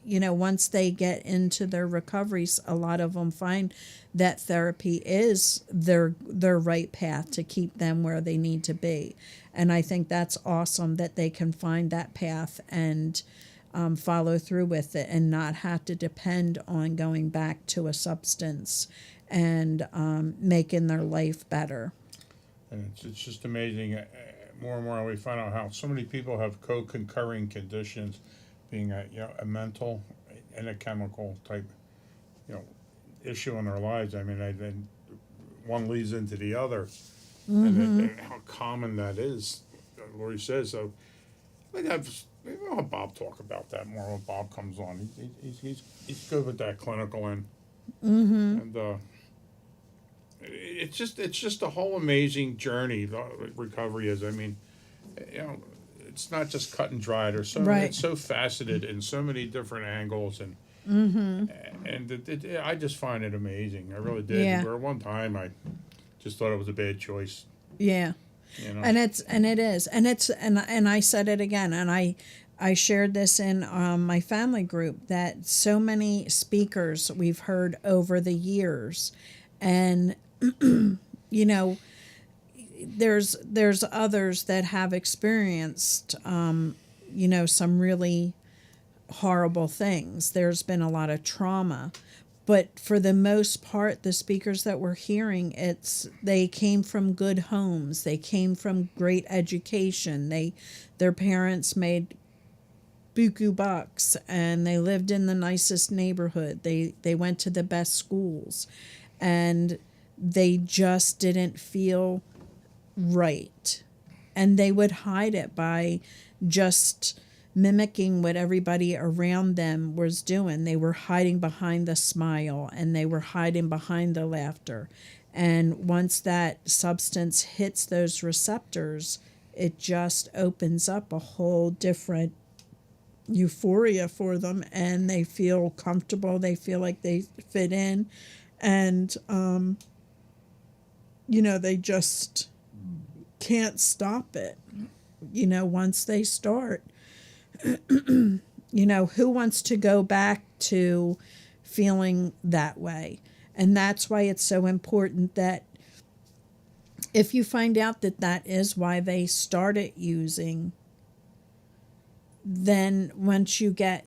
Speaker 2: once they get into their recoveries, a lot of them find that therapy is their right path to keep them where they need to be. And I think that's awesome that they can find that path and follow through with it and not have to depend on going back to a substance and making their life better.
Speaker 3: And it's just amazing. More and more we find out how so many people have co-concurring conditions, being a mental and a chemical type issue in their lives. I mean, then one leads into the other, and how common that is. Lori says so. Maybe I'll have Bob talk about that more when Bob comes on. He's good with that clinical end, and it's just a whole amazing journey. The recovery is. I mean, it's not just cut and dry. There's so
Speaker 2: Right.
Speaker 3: it's so faceted in so many different angles, and I just find it amazing. I really did.
Speaker 2: Yeah.
Speaker 3: Where one time I just thought it was a bad choice.
Speaker 2: Yeah. And it is, and I said it again, and I shared this in my family group, that so many speakers we've heard over the years, and there's others that have experienced some really horrible things. There's been a lot of trauma. But for the most part, the speakers that we're hearing, they came from good homes. They came from great education. Their parents made buku bucks, and they lived in the nicest neighborhood. They went to the best schools, and they just didn't feel right. And they would hide it by just mimicking what everybody around them was doing. They were hiding behind the smile, and they were hiding behind the laughter. And once that substance hits those receptors, it just opens up a whole different euphoria for them, and they feel comfortable, they feel like they fit in, and they just can't stop it. Once they start, who wants to go back to feeling that way? And that's why it's so important that if you find out that that is why they started using, then once you get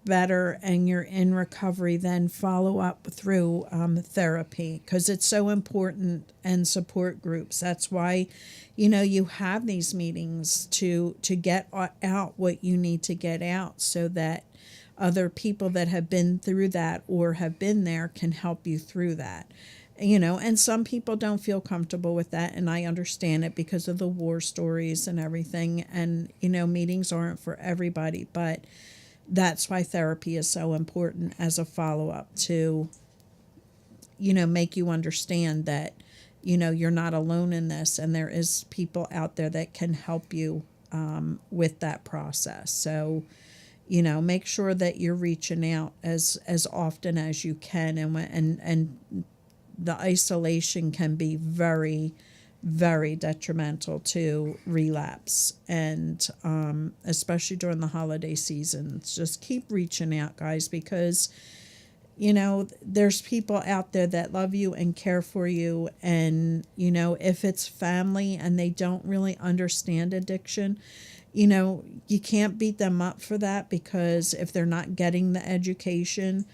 Speaker 2: better and you're in recovery, then follow up through therapy, because it's so important, and support groups. That's why you have these meetings to get out what you need to get out, so that other people that have been through that or have been there can help you through that. And some people don't feel comfortable with that, and I understand it because of the war stories and everything, and meetings aren't for everybody, but that's why therapy is so important as a follow-up to make you understand that you're not alone in this, and there is people out there that can help you with that process. So make sure that you're reaching out as often as you can, and the isolation can be very, very detrimental to relapse, and especially during the holiday seasons. Just keep reaching out, guys, because there's people out there that love you and care for you, and if it's family and they don't really understand addiction, you can't beat them up for that, because if they're not getting the education,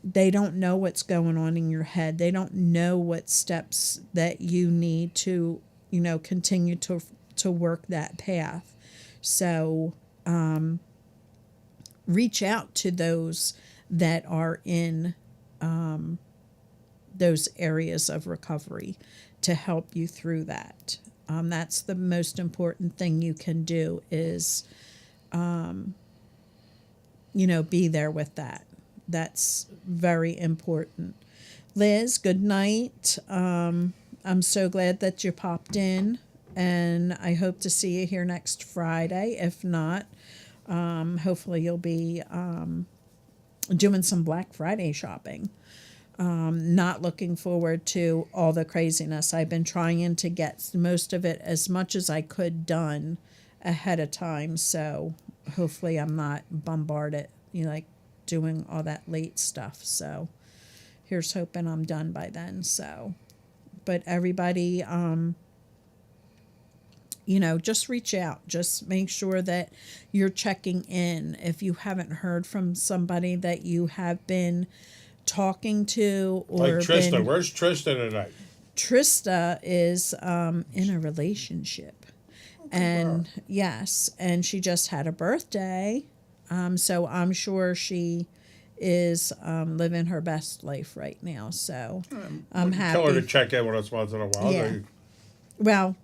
Speaker 2: they don't know what's going on in your head. They don't know what steps that you need to, continue to work that path. So reach out to those that are in those areas of recovery to help you through that. That's the most important thing you can do is, be there with that. That's very important. Liz, good night. I'm so glad that you popped in, and I hope to see you here next Friday. If not, hopefully you'll be doing some Black Friday shopping. Not looking forward to all the craziness. I've been trying to get most of it, as much as I could, done ahead of time, so hopefully I'm not bombarded, doing all that late stuff. So here's hoping I'm done by then. So, but everybody, just reach out. Just make sure that you're checking in. If you haven't heard from somebody that you have been talking to, or
Speaker 3: like Trista. Where's Trista tonight?
Speaker 2: Trista is in a relationship. And yes, and she just had a birthday. So I'm sure she is living her best life right now. So I'm happy.
Speaker 3: Tell her to check in with us once in a while.
Speaker 2: Yeah. Well,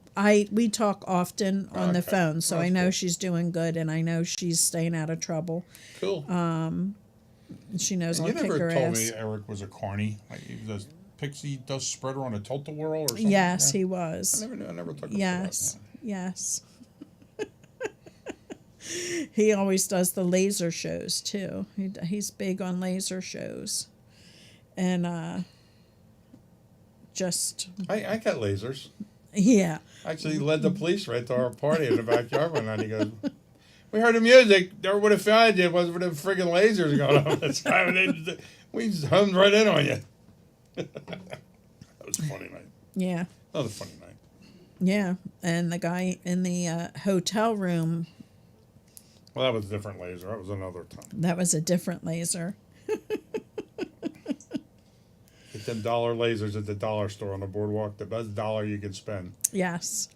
Speaker 2: we talk often on the phone, so I know
Speaker 3: cool.
Speaker 2: she's doing good, and I know she's staying out of trouble.
Speaker 3: Cool.
Speaker 2: She knows I'll
Speaker 3: You
Speaker 2: kick
Speaker 3: never
Speaker 2: her
Speaker 3: told
Speaker 2: ass.
Speaker 3: me Eric was a carny. Like he does Pixie does spreader on a tilt-a-whirl or something.
Speaker 2: Yes,
Speaker 3: Yeah.
Speaker 2: he was.
Speaker 3: I never took him
Speaker 2: Yes,
Speaker 3: for that.
Speaker 2: yes. He always does the laser shows too. He's big on laser shows, and just
Speaker 3: I got lasers.
Speaker 2: yeah.
Speaker 3: Actually, he led the police right to our party in the backyard one night. He goes, "We heard the music. Never would have found you. It wasn't for them friggin' lasers going on this time. We just hummed right in on you." That was a funny night.
Speaker 2: Yeah.
Speaker 3: Another funny night.
Speaker 2: Yeah, and the guy in the hotel room,
Speaker 3: Well, that was a different laser. That was another time.
Speaker 2: that was a different laser.
Speaker 3: Get them dollar lasers at the dollar store on the boardwalk. The best dollar you can spend.
Speaker 2: Yes.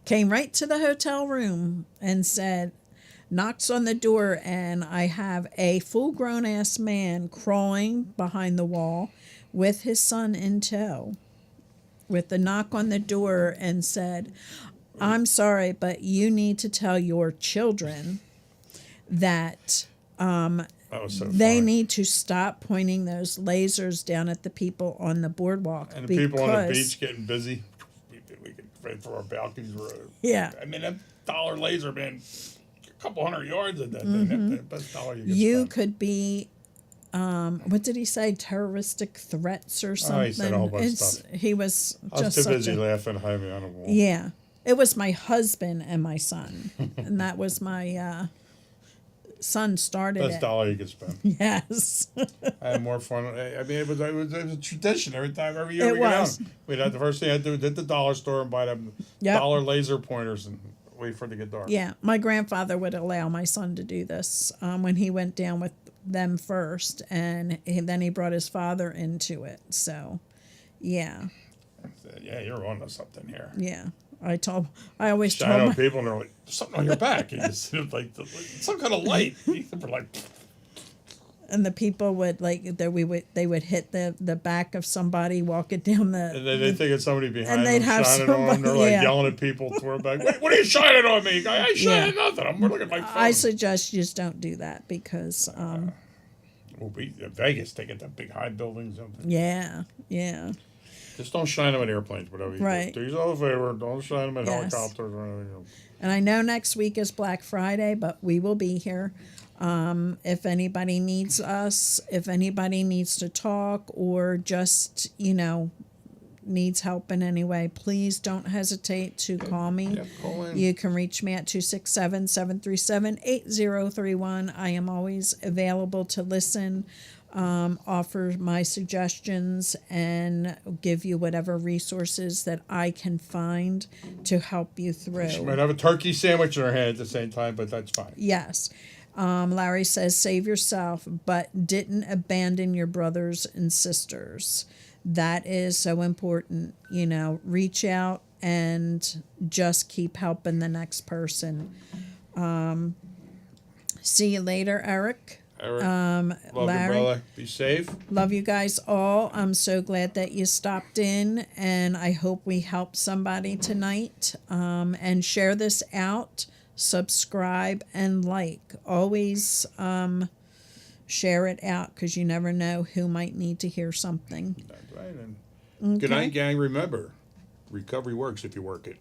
Speaker 2: Came right to the hotel room and said, knocks on the door, and I have a full-grown ass man crawling behind the wall with his son in tow, with the knock on the door, and said, "I'm sorry, but you need to tell your children that
Speaker 3: That was so
Speaker 2: they
Speaker 3: funny.
Speaker 2: need to stop pointing those lasers down at the people on the boardwalk."
Speaker 3: And the people on the
Speaker 2: because-
Speaker 3: beach getting busy. We could right for our balconies.
Speaker 2: Yeah.
Speaker 3: I mean, that dollar laser, man, couple hundred yards of that thing. That's the best dollar you can
Speaker 2: You
Speaker 3: spend.
Speaker 2: could be, what did he say? Terroristic threats or something.
Speaker 3: Oh, he said a whole bunch of stuff.
Speaker 2: He was
Speaker 3: I was
Speaker 2: just
Speaker 3: too
Speaker 2: such
Speaker 3: busy
Speaker 2: a,
Speaker 3: laughing, hiding on the wall.
Speaker 2: yeah. It was my husband and my son, and that was my son started
Speaker 3: Best
Speaker 2: it.
Speaker 3: dollar you could spend.
Speaker 2: Yes.
Speaker 3: I had more fun. I mean, it was a tradition every year
Speaker 2: It
Speaker 3: we get
Speaker 2: was.
Speaker 3: out. We'd have the first thing I'd do is hit the dollar store and buy them
Speaker 2: Yep.
Speaker 3: dollar laser pointers and wait for it to get dark.
Speaker 2: Yeah, my grandfather would allow my son to do this when he went down with them first, and then he brought his father into it. So, yeah,
Speaker 3: Yeah, you're on to something here.
Speaker 2: yeah. I always
Speaker 3: Shine
Speaker 2: told
Speaker 3: on
Speaker 2: my,
Speaker 3: people and they're like, "There's something on your back." You just see like some kind of light. We're like,
Speaker 2: and the people would they would hit the back of somebody walking down the.
Speaker 3: and then they think it's somebody behind
Speaker 2: they'd
Speaker 3: them
Speaker 2: have
Speaker 3: shining on them. They're
Speaker 2: somebody-
Speaker 3: like
Speaker 2: yeah.
Speaker 3: yelling at people, throwing back. What are you shining on me? I ain't shining nothing. I'm looking at my phone.
Speaker 2: I suggest you just don't do that because,
Speaker 3: Well, we in Vegas, they get the big high buildings. Something.
Speaker 2: yeah.
Speaker 3: Just don't shine them at airplanes, whatever you
Speaker 2: Right.
Speaker 3: do. Do yourself a favor. Don't shine them at
Speaker 2: Yes.
Speaker 3: helicopters or anything else.
Speaker 2: And I know next week is Black Friday, but we will be here. If anybody needs us, if anybody needs to talk or just, needs help in any way, please don't hesitate to call me.
Speaker 3: Yeah, call in.
Speaker 2: You can reach me at 267-737-8031. I am always available to listen, offer my suggestions, and give you whatever resources that I can find to help you through.
Speaker 3: She might have a turkey sandwich in her hand at the same time, but that's fine.
Speaker 2: Yes. Larry says, save yourself, but didn't abandon your brothers and sisters. That is so important. Reach out and just keep helping the next person. See you later, Eric.
Speaker 3: Eric, love
Speaker 2: Larry.
Speaker 3: you, brother. Be safe.
Speaker 2: Love you guys all. I'm so glad that you stopped in, and I hope we helped somebody tonight. And share this out, subscribe, and like. Always share it out because you never know who might need to hear something.
Speaker 3: That's right. And good
Speaker 2: Okay.
Speaker 3: night, gang. Remember, recovery works if you work it.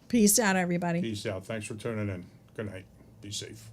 Speaker 2: Peace out, everybody.
Speaker 3: Peace out. Thanks for tuning in. Good night. Be safe.